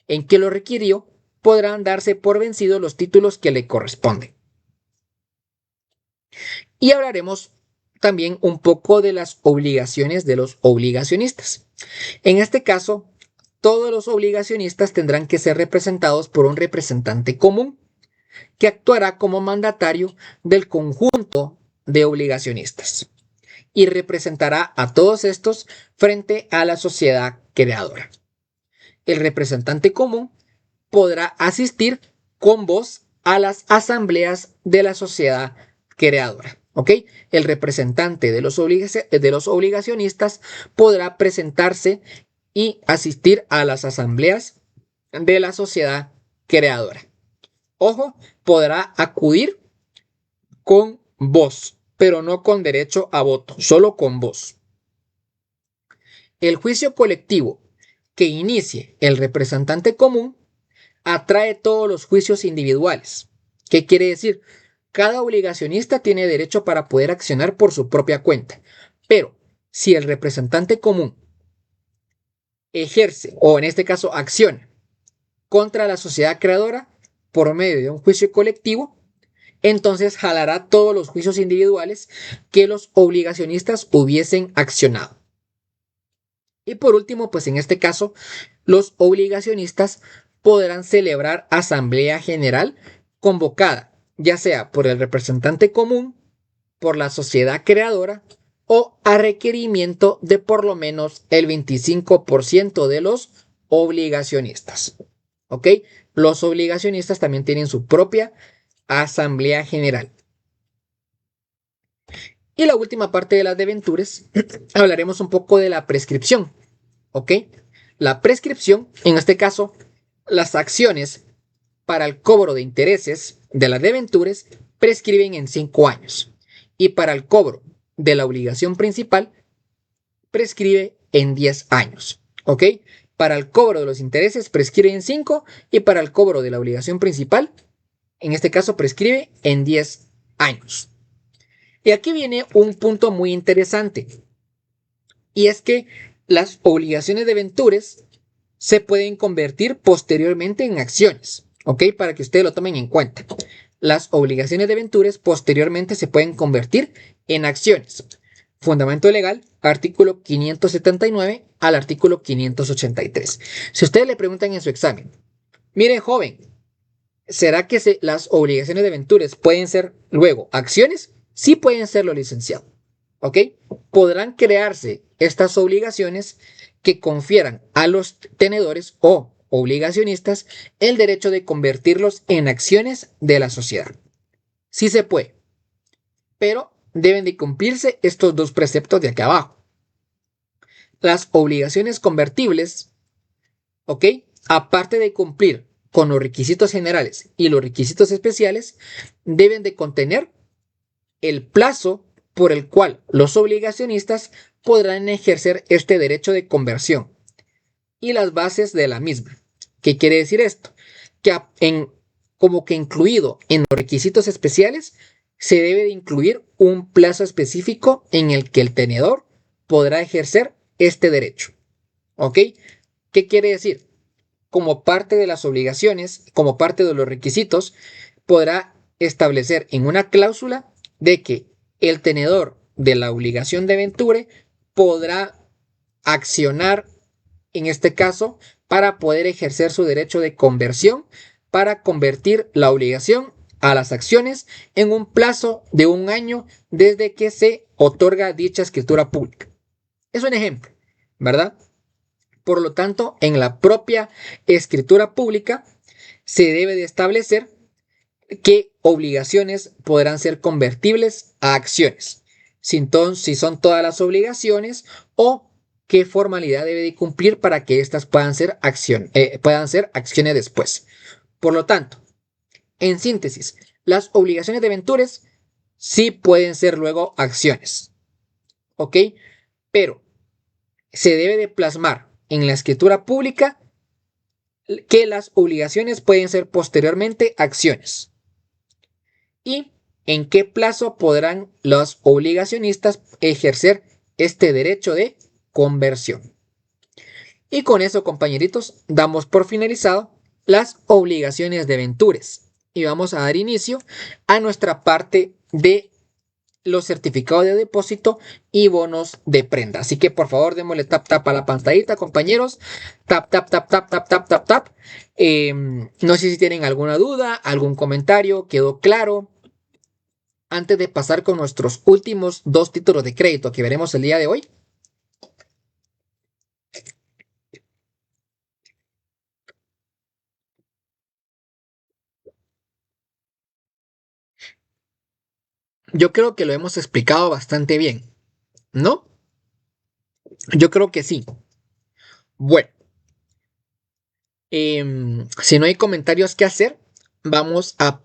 en que lo requirió, podrán darse por vencidos los títulos que le corresponden. Y hablaremos también un poco de las obligaciones de los obligacionistas. En este caso, todos los obligacionistas tendrán que ser representados por un representante común que actuará como mandatario del conjunto de obligacionistas y representará a todos estos frente a la sociedad creadora. El representante común podrá asistir con voz a las asambleas de la sociedad creadora. ¿Ok? El representante de los obligacionistas podrá presentarse y asistir a las asambleas de la sociedad creadora. Ojo, podrá acudir con voz, pero no con derecho a voto, solo con voz. El juicio colectivo que inicie el representante común atrae todos los juicios individuales. ¿Qué quiere decir? Cada obligacionista tiene derecho para poder accionar por su propia cuenta, pero si el representante común ejerce, o en este caso acciona, contra la sociedad creadora por medio de un juicio colectivo, entonces jalará todos los juicios individuales que los obligacionistas hubiesen accionado. Y por último, pues en este caso, los obligacionistas podrán celebrar asamblea general convocada, ya sea por el representante común, por la sociedad creadora o a requerimiento de por lo menos el 25% de los obligacionistas. ¿Ok? Los obligacionistas también tienen su propia asamblea general. Y la última parte de las debenturas, hablaremos un poco de la prescripción. ¿Ok? La prescripción, en este caso, las acciones para el cobro de intereses de las debenturas prescriben en 5 años. Y para el cobro de la obligación principal, prescribe en 10 años. ¿Ok? Para el cobro de los intereses prescribe en 5 y para el cobro de la obligación principal, en este caso, prescribe en 10 años. Y aquí viene un punto muy interesante. Y es que las obligaciones de debenturas se pueden convertir posteriormente en acciones. ¿Ok? Para que ustedes lo tomen en cuenta. Las obligaciones de debenturas posteriormente se pueden convertir en acciones. Fundamento legal, artículo 579 al artículo 583. Si ustedes le preguntan en su examen, mire joven, ¿será que las obligaciones de debenturas pueden ser luego acciones? Sí pueden serlo, licenciado. ¿Ok? Podrán crearse estas obligaciones que confieran a los tenedores o obligacionistas el derecho de convertirlos en acciones de la sociedad. Sí se puede, pero deben de cumplirse estos dos preceptos de acá abajo. Las obligaciones convertibles, ¿ok? Aparte de cumplir con los requisitos generales y los requisitos especiales, deben de contener el plazo por el cual los obligacionistas podrán ejercer este derecho de conversión y las bases de la misma. ¿Qué quiere decir esto? Que como que incluido en los requisitos especiales se debe de incluir un plazo específico en el que el tenedor podrá ejercer este derecho. ¿Ok? ¿Qué quiere decir? Como parte de las obligaciones, como parte de los requisitos, podrá establecer en una cláusula de que el tenedor de la obligación de venture podrá accionar, en este caso, para poder ejercer su derecho de conversión, para convertir la obligación a las acciones en un plazo de 1 año desde que se otorga dicha escritura pública. Es un ejemplo, ¿verdad? Por lo tanto, en la propia escritura pública se debe de establecer qué obligaciones podrán ser convertibles a acciones, si son todas las obligaciones o qué formalidad debe de cumplir para que éstas puedan ser acciones después. Por lo tanto, en síntesis, las obligaciones de ventures sí pueden ser luego acciones, ¿ok? Pero se debe de plasmar en la escritura pública que las obligaciones pueden ser posteriormente acciones. ¿Y en qué plazo podrán los obligacionistas ejercer este derecho de conversión? Y con eso, compañeritos, damos por finalizado las obligaciones de ventures. Y vamos a dar inicio a nuestra parte de los certificados de depósito y bonos de prenda. Así que por favor démosle tap tap a la pantallita, compañeros. Tap tap tap tap tap tap tap tap. No sé si tienen alguna duda, algún comentario, quedó claro. Antes de pasar con nuestros últimos dos títulos de crédito que veremos el día de hoy. Yo creo que lo hemos explicado bastante bien, ¿no? Yo creo que sí. Bueno, si no hay comentarios que hacer, vamos a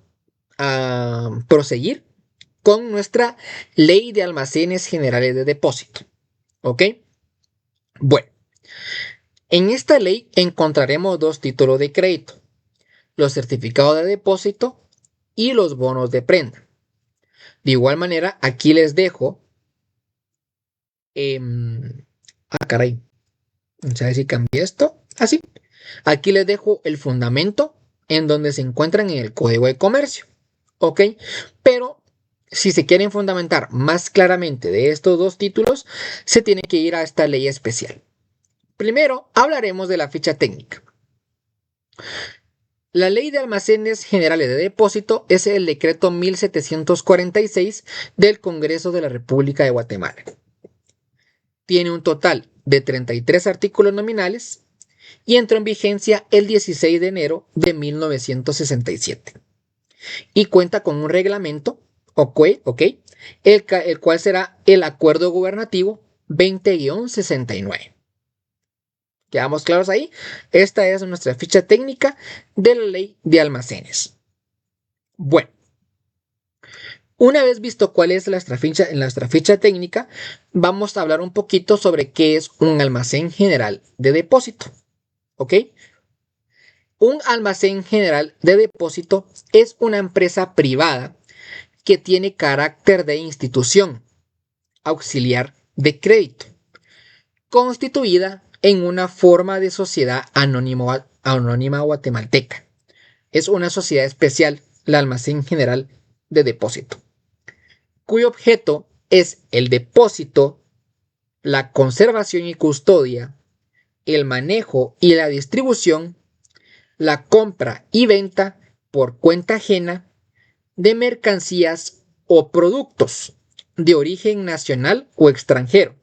proseguir con nuestra ley de almacenes generales de depósito. ¿Ok? Bueno, en esta ley encontraremos dos títulos de crédito, los certificados de depósito y los bonos de prenda. De igual manera, aquí les dejo. Caray. No sé si cambié esto. Así. Aquí les dejo el fundamento en donde se encuentran en el Código de Comercio. ¿Ok? Pero si se quieren fundamentar más claramente de estos dos títulos, se tiene que ir a esta ley especial. Primero, hablaremos de la ficha técnica. La Ley de Almacenes Generales de Depósito es el decreto 1746 del Congreso de la República de Guatemala. Tiene un total de 33 artículos nominales y entró en vigencia el 16 de enero de 1967. Y cuenta con un reglamento, el cual será el Acuerdo Gubernativo 20-69. ¿Quedamos claros ahí? Esta es nuestra ficha técnica de la Ley de Almacenes. Bueno, una vez visto cuál es nuestra ficha técnica, vamos a hablar un poquito sobre qué es un almacén general de depósito. ¿Ok? Un almacén general de depósito es una empresa privada que tiene carácter de institución auxiliar de crédito, constituida en una forma de sociedad anónima guatemalteca. Es una sociedad especial, el Almacén General de Depósito, cuyo objeto es el depósito, la conservación y custodia, el manejo y la distribución, la compra y venta por cuenta ajena de mercancías o productos de origen nacional o extranjero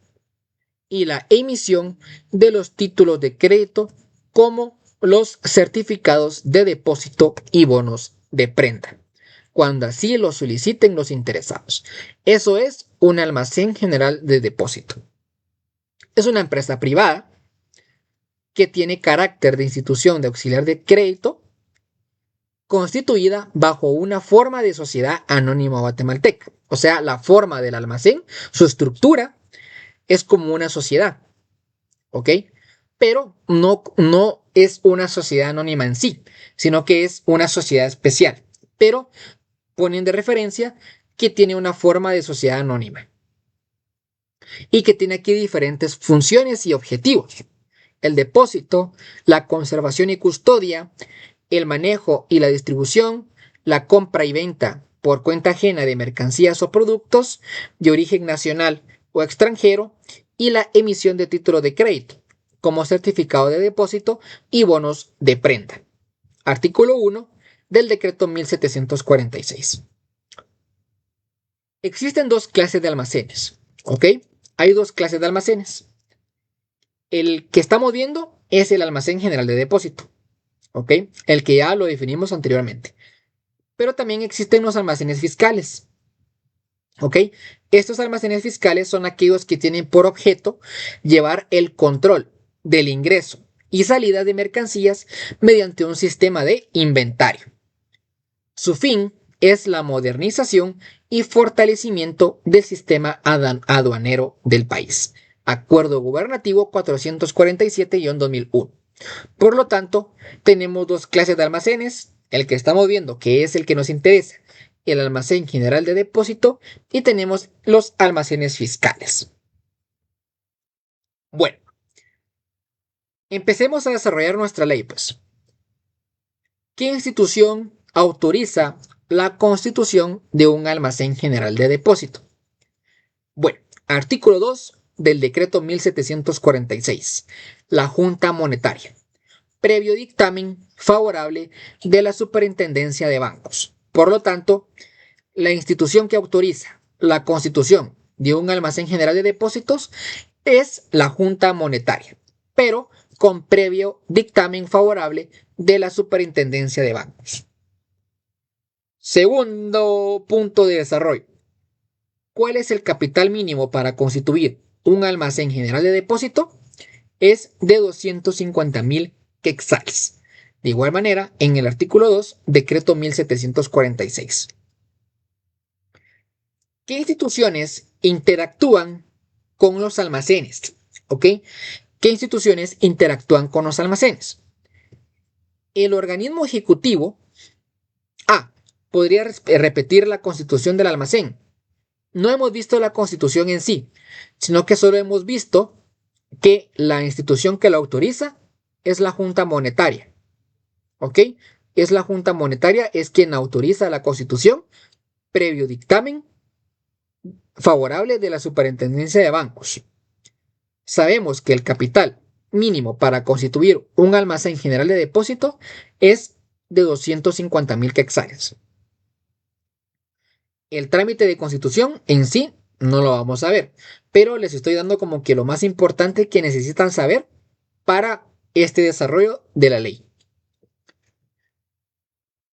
y la emisión de los títulos de crédito como los certificados de depósito y bonos de prenda. cuando así lo soliciten los interesados. Eso es un almacén general de depósito. Es una empresa privada que tiene carácter de institución de auxiliar de crédito constituida bajo una forma de sociedad anónima guatemalteca. O sea, la forma del almacén, su estructura es como una sociedad, ¿ok? Pero no es una sociedad anónima en sí, sino que es una sociedad especial. Pero ponen de referencia que tiene una forma de sociedad anónima y que tiene aquí diferentes funciones y objetivos. El depósito, la conservación y custodia, el manejo y la distribución, la compra y venta por cuenta ajena de mercancías o productos de origen nacional o extranjero y la emisión de título de crédito, como certificado de depósito y bonos de prenda. Artículo 1 del decreto 1746. Existen dos clases de almacenes, ¿ok? Hay dos clases de almacenes. El que estamos viendo es el almacén general de depósito, ¿ok? El que ya lo definimos anteriormente. Pero también existen los almacenes fiscales, ¿ok? Estos almacenes fiscales son aquellos que tienen por objeto llevar el control del ingreso y salida de mercancías mediante un sistema de inventario. Su fin es la modernización y fortalecimiento del sistema aduanero del país. Acuerdo Gubernativo 447-2001. Por lo tanto, tenemos dos clases de almacenes, el que estamos viendo, que es el que nos interesa, el almacén general de depósito, y tenemos los almacenes fiscales. Bueno, empecemos a desarrollar nuestra ley, pues. ¿Qué institución autoriza la constitución de un almacén general de depósito? Bueno, artículo 2 del decreto 1746, la Junta Monetaria, previo dictamen favorable de la Superintendencia de Bancos. Por lo tanto, la institución que autoriza la constitución de un almacén general de depósitos es la Junta Monetaria, pero con previo dictamen favorable de la Superintendencia de Bancos. Segundo punto de desarrollo. ¿Cuál es el capital mínimo para constituir un almacén general de depósito? Es de 250,000 quetzales. De igual manera, en el artículo 2, decreto 1746. ¿Qué instituciones interactúan con los almacenes? ¿Ok? ¿Qué instituciones interactúan con los almacenes? El organismo ejecutivo podría repetir la constitución del almacén. No hemos visto la constitución en sí, sino que solo hemos visto que la institución que la autoriza es la Junta Monetaria. ¿Ok? Es la Junta Monetaria, es quien autoriza la constitución previo dictamen favorable de la Superintendencia de Bancos. Sabemos que el capital mínimo para constituir un almacén general de depósito es de 250,000 quetzales. El trámite de constitución en sí no lo vamos a ver, pero les estoy dando como que lo más importante que necesitan saber para este desarrollo de la ley.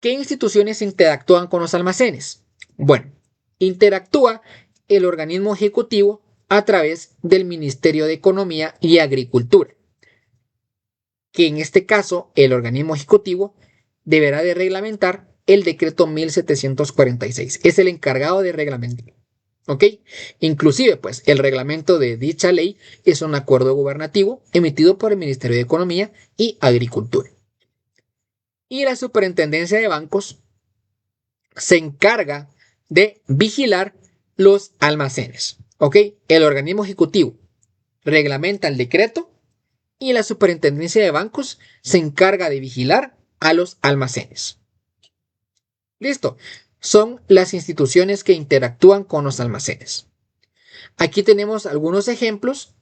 ¿Qué instituciones interactúan con los almacenes? Bueno, interactúa el organismo ejecutivo a través del Ministerio de Economía y Agricultura, que en este caso el organismo ejecutivo deberá de reglamentar el decreto 1746. Es el encargado de reglamentar. ¿Ok? Inclusive, pues, el reglamento de dicha ley es un acuerdo gubernativo emitido por el Ministerio de Economía y Agricultura. Y la Superintendencia de Bancos se encarga de vigilar los almacenes. ¿Ok? El organismo ejecutivo reglamenta el decreto y la Superintendencia de Bancos se encarga de vigilar a los almacenes. Listo. Son las instituciones que interactúan con los almacenes. Aquí tenemos algunos ejemplos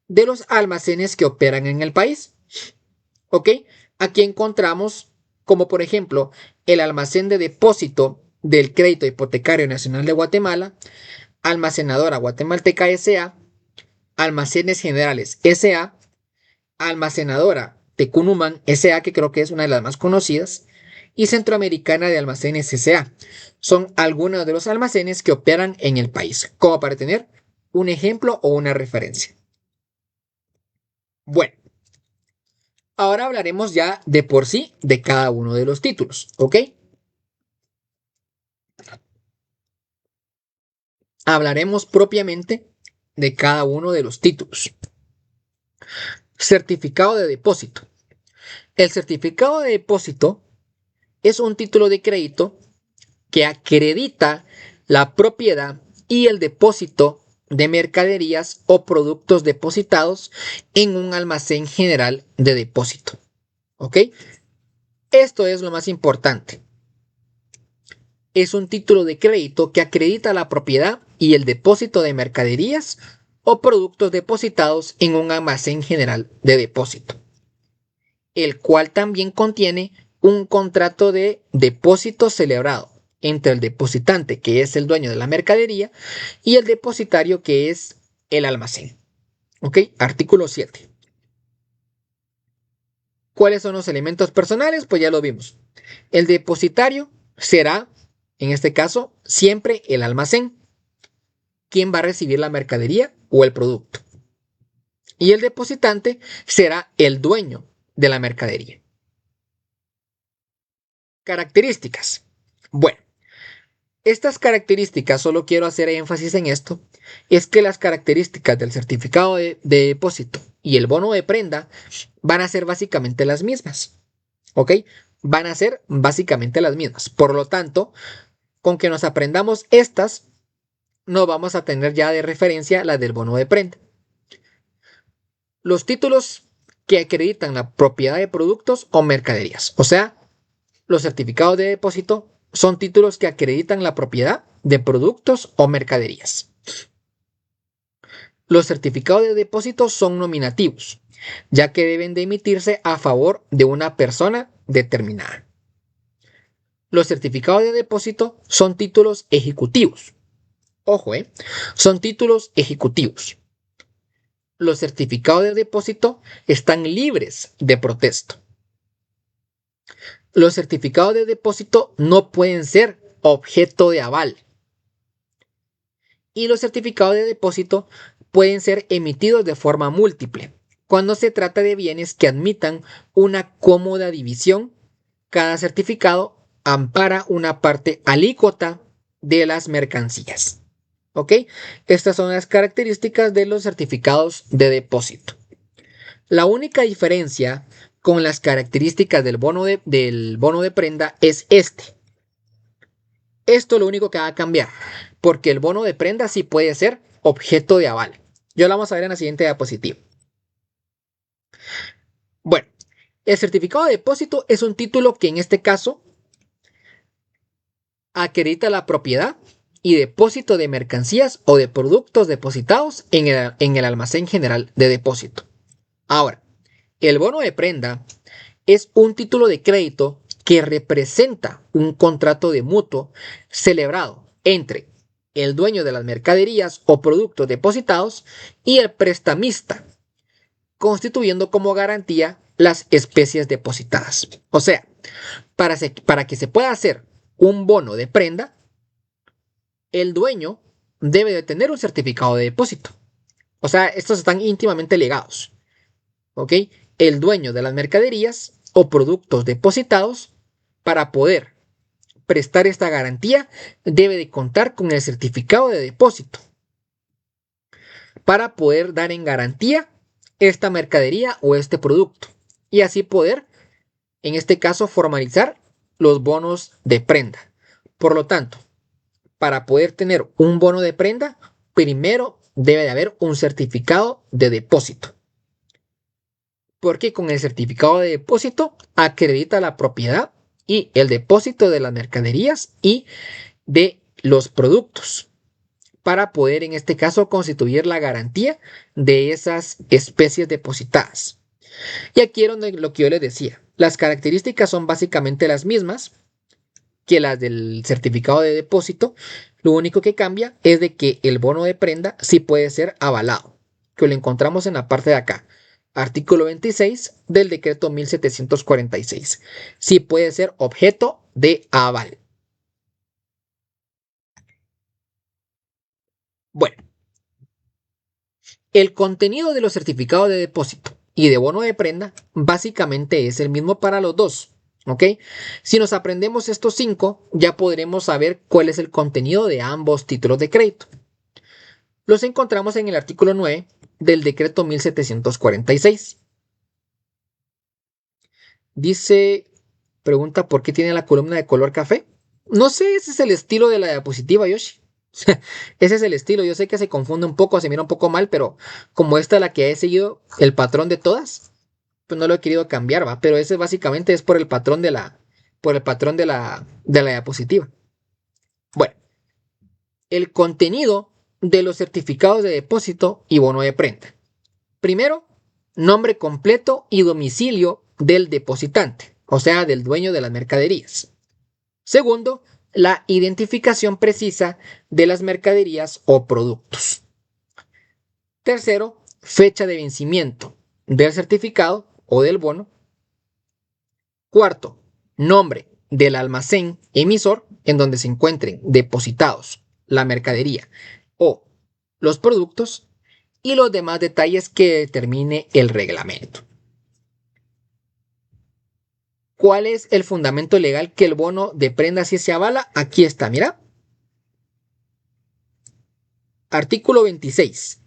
de los almacenes que operan en el país. ¿Ok? Aquí encontramos como por ejemplo el almacén de depósito del Crédito Hipotecario Nacional de Guatemala, Almacenadora Guatemalteca S.A., Almacenes Generales S.A., Almacenadora Tecunumán S.A., que creo que es una de las más conocidas, y Centroamericana de Almacenes S.A. Son algunos de los almacenes que operan en el país, como para tener un ejemplo o una referencia. Bueno, ahora hablaremos ya de por sí de cada uno de los títulos, ¿ok? Hablaremos propiamente de cada uno de los títulos. Certificado de depósito. El certificado de depósito es un título de crédito que acredita la propiedad y el depósito de mercaderías o productos depositados en un almacén general de depósito. ¿Ok? Esto es lo más importante. Es un título de crédito que acredita la propiedad y el depósito de mercaderías o productos depositados en un almacén general de depósito, el cual también contiene un contrato de depósito celebrado entre el depositante, que es el dueño de la mercadería, y el depositario, que es el almacén. ¿Ok? Artículo 7. ¿Cuáles son los elementos personales? Pues ya lo vimos. El depositario será, en este caso, siempre el almacén, quien va a recibir la mercadería o el producto. Y el depositante será el dueño de la mercadería. Características. Bueno, estas características, solo quiero hacer énfasis en esto, es que las características del certificado de depósito y el bono de prenda van a ser básicamente las mismas. ¿Ok? Van a ser básicamente las mismas. Por lo tanto, con que nos aprendamos estas, no vamos a tener ya de referencia la del bono de prenda. Los títulos que acreditan la propiedad de productos o mercaderías. O sea, los certificados de depósito son títulos que acreditan la propiedad de productos o mercaderías. Los certificados de depósito son nominativos, ya que deben de emitirse a favor de una persona determinada. Los certificados de depósito son títulos ejecutivos. Ojo, son títulos ejecutivos. Los certificados de depósito están libres de protesto. Los certificados de depósito no pueden ser objeto de aval. Y los certificados de depósito pueden ser emitidos de forma múltiple. Cuando se trata de bienes que admitan una cómoda división, cada certificado ampara una parte alícuota de las mercancías. ¿Ok? Estas son las características de los certificados de depósito. La única diferencia con las características del bono de prenda es este. Esto es lo único que va a cambiar, porque el bono de prenda sí puede ser objeto de aval. Ya lo vamos a ver en la siguiente diapositiva. Bueno, el certificado de depósito es un título que en este caso acredita la propiedad y depósito de mercancías o de productos depositados en el almacén general de depósito. Ahora, el bono de prenda es un título de crédito que representa un contrato de mutuo celebrado entre el dueño de las mercaderías o productos depositados y el prestamista, constituyendo como garantía las especies depositadas. O sea, para que se pueda hacer un bono de prenda, el dueño debe de tener un certificado de depósito. O sea, estos están íntimamente ligados. ¿Ok? El dueño de las mercaderías o productos depositados, para poder prestar esta garantía, debe de contar con el certificado de depósito para poder dar en garantía esta mercadería o este producto y así poder, en este caso, formalizar los bonos de prenda. Por lo tanto, para poder tener un bono de prenda, primero debe de haber un certificado de depósito. Porque con el certificado de depósito acredita la propiedad y el depósito de las mercaderías y de los productos para poder en este caso constituir la garantía de esas especies depositadas. Y aquí es donde lo que yo les decía, las características son básicamente las mismas que las del certificado de depósito. Lo único que cambia es de que el bono de prenda sí puede ser avalado, que lo encontramos en la parte de acá. Artículo 26 del decreto 1746. Sí puede ser objeto de aval. Bueno, el contenido de los certificados de depósito y de bono de prenda básicamente es el mismo para los dos. ¿Ok? Si nos aprendemos estos 5, ya podremos saber cuál es el contenido de ambos títulos de crédito. Los encontramos en el artículo 9 del decreto 1746. Dice, pregunta por qué tiene la columna de color café. No sé, ese es el estilo de la diapositiva, Yoshi. Ese es el estilo. Yo sé que se confunde un poco, se mira un poco mal, pero como esta es la que he seguido, el patrón de todas, pues no lo he querido cambiar, ¿va? Pero ese básicamente es por el patrón de la diapositiva. Bueno, el contenido de los certificados de depósito y bono de prenda. Primero, nombre completo y domicilio del depositante, o sea, del dueño de las mercaderías. Segundo, la identificación precisa de las mercaderías o productos. Tercero, fecha de vencimiento del certificado o del bono. Cuarto, nombre del almacén emisor en donde se encuentren depositados la mercadería o los productos y los demás detalles que determine el reglamento. ¿Cuál es el fundamento legal que el bono de prenda si se avala? Aquí está, mira. Artículo 26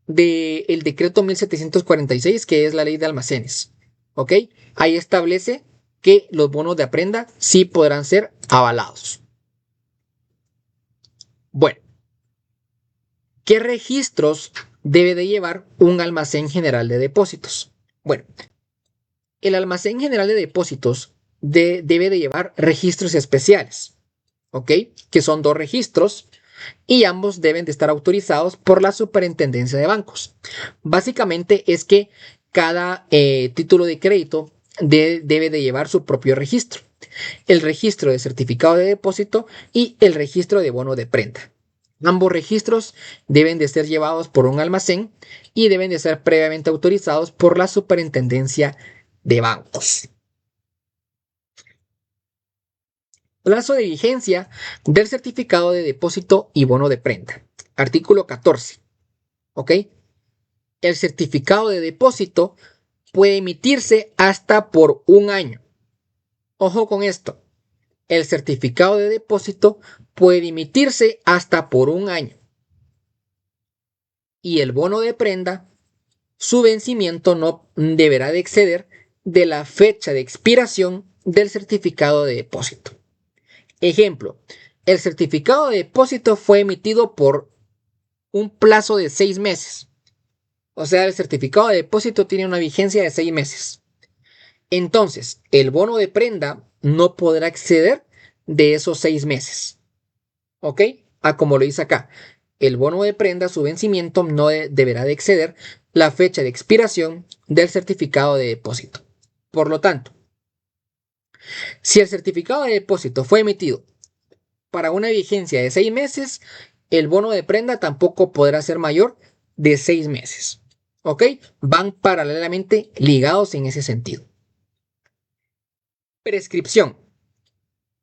del decreto 1746, que es la ley de almacenes. ¿Ok? Ahí establece que los bonos de prenda sí podrán ser avalados. Bueno, ¿qué registros debe de llevar un almacén general de depósitos? Bueno, el almacén general de depósitos debe de llevar registros especiales, ¿ok? Que son 2 registros y ambos deben de estar autorizados por la Superintendencia de Bancos. Básicamente es que cada título de crédito debe de llevar su propio registro. El registro de certificado de depósito y el registro de bono de prenda. Ambos registros deben de ser llevados por un almacén y deben de ser previamente autorizados por la Superintendencia de Bancos. Plazo de vigencia del certificado de depósito y bono de prenda. Artículo 14. ¿Ok? El certificado de depósito puede emitirse hasta por un año. Ojo con esto. El certificado de depósito puede emitirse hasta por un año. Y el bono de prenda, su vencimiento no deberá de exceder de la fecha de expiración del certificado de depósito. Ejemplo, el certificado de depósito fue emitido por un plazo de 6 meses. O sea, el certificado de depósito tiene una vigencia de 6 meses. Entonces, el bono de prenda no podrá exceder de esos 6 meses. ¿Ok? Como lo dice acá. El bono de prenda, su vencimiento no deberá de exceder la fecha de expiración del certificado de depósito. Por lo tanto, si el certificado de depósito fue emitido para una vigencia de 6 meses, el bono de prenda tampoco podrá ser mayor de 6 meses. ¿Ok? Van paralelamente ligados en ese sentido. Prescripción.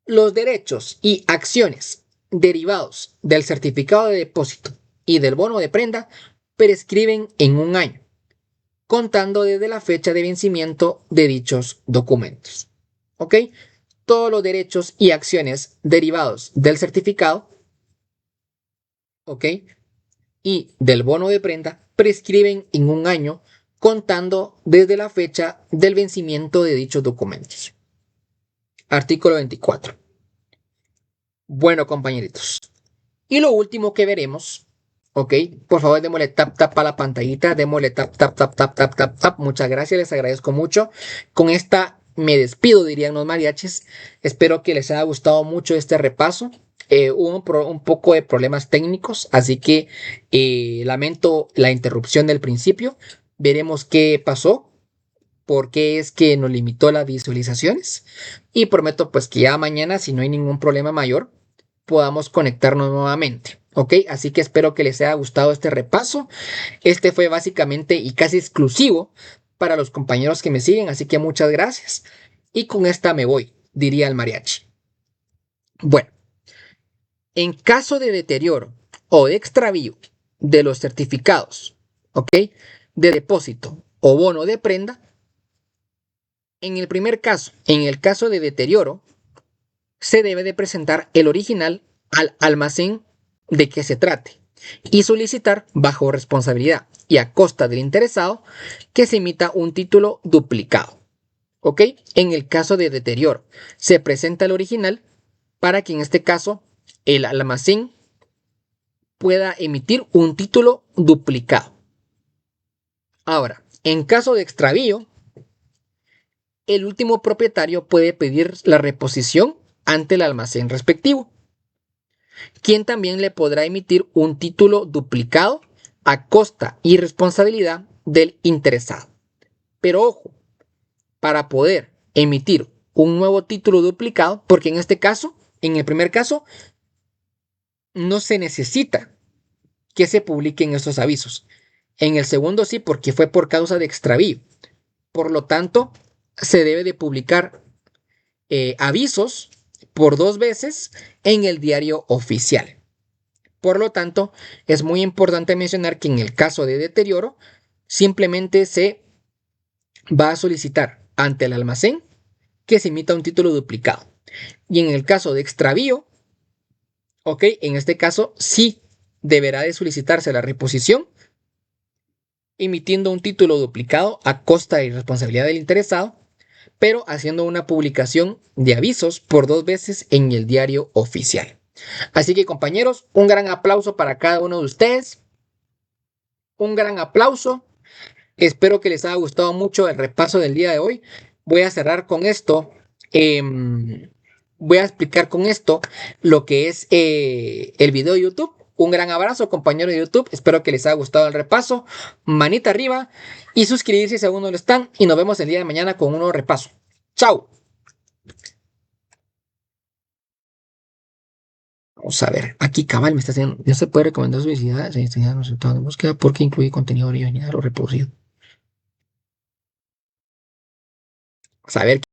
Los derechos y acciones derivados del certificado de depósito y del bono de prenda prescriben en un año, contando desde la fecha de vencimiento de dichos documentos. ¿Ok? Todos los derechos y acciones derivados del certificado, ¿ok? Y del bono de prenda prescriben en un año, contando desde la fecha del vencimiento de dichos documentos. Artículo 24. Bueno, compañeritos. Y lo último que veremos, ¿ok? Por favor, démosle tap, tap a la pantallita, démosle tap, tap, tap, tap, tap, tap, tap. Muchas gracias, les agradezco mucho. Con esta me despido, dirían los mariachis. Espero que les haya gustado mucho este repaso. Hubo un poco de problemas técnicos, así que lamento la interrupción del principio. Veremos qué pasó, por qué es que nos limitó las visualizaciones. Y prometo pues que ya mañana, si no hay ningún problema mayor, podamos conectarnos nuevamente. ¿Ok? Así que espero que les haya gustado este repaso. Este fue básicamente y casi exclusivo para los compañeros que me siguen, así que muchas gracias. Y con esta me voy, diría el mariachi. Bueno, en caso de deterioro o de extravío de los certificados, ¿ok? De depósito o bono de prenda, en el primer caso, en el caso de deterioro, se debe de presentar el original al almacén de que se trate y solicitar bajo responsabilidad y a costa del interesado que se emita un título duplicado. ¿Ok? En el caso de deterioro, se presenta el original para que en este caso el almacén pueda emitir un título duplicado. Ahora, en caso de extravío, el último propietario puede pedir la reposición ante el almacén respectivo, quien también le podrá emitir un título duplicado a costa y responsabilidad del interesado. Pero ojo, para poder emitir un nuevo título duplicado, porque en este caso, en el primer caso, no se necesita que se publiquen estos avisos. En el segundo sí, porque fue por causa de extravío. Por lo tanto, se debe de publicar avisos por 2 veces en el diario oficial. Por lo tanto, es muy importante mencionar que en el caso de deterioro, simplemente se va a solicitar ante el almacén que se emita un título duplicado. Y en el caso de extravío, ok, en este caso sí deberá de solicitarse la reposición emitiendo un título duplicado a costa y responsabilidad del interesado, pero haciendo una publicación de avisos por 2 veces en el diario oficial. Así que compañeros, un gran aplauso para cada uno de ustedes. Un gran aplauso. Espero que les haya gustado mucho el repaso del día de hoy. Voy a cerrar con esto. Voy a explicar con esto lo que es el video de YouTube. Un gran abrazo, compañeros de YouTube. Espero que les haya gustado el repaso. Manita arriba y suscribirse si aún no lo están. Y nos vemos el día de mañana con un nuevo repaso. ¡Chao! Vamos a ver. Aquí cabal me está haciendo. No se puede recomendar su visibilidad. Se enseñan los resultados de búsqueda porque incluye contenido original o reproducido. Vamos a ver.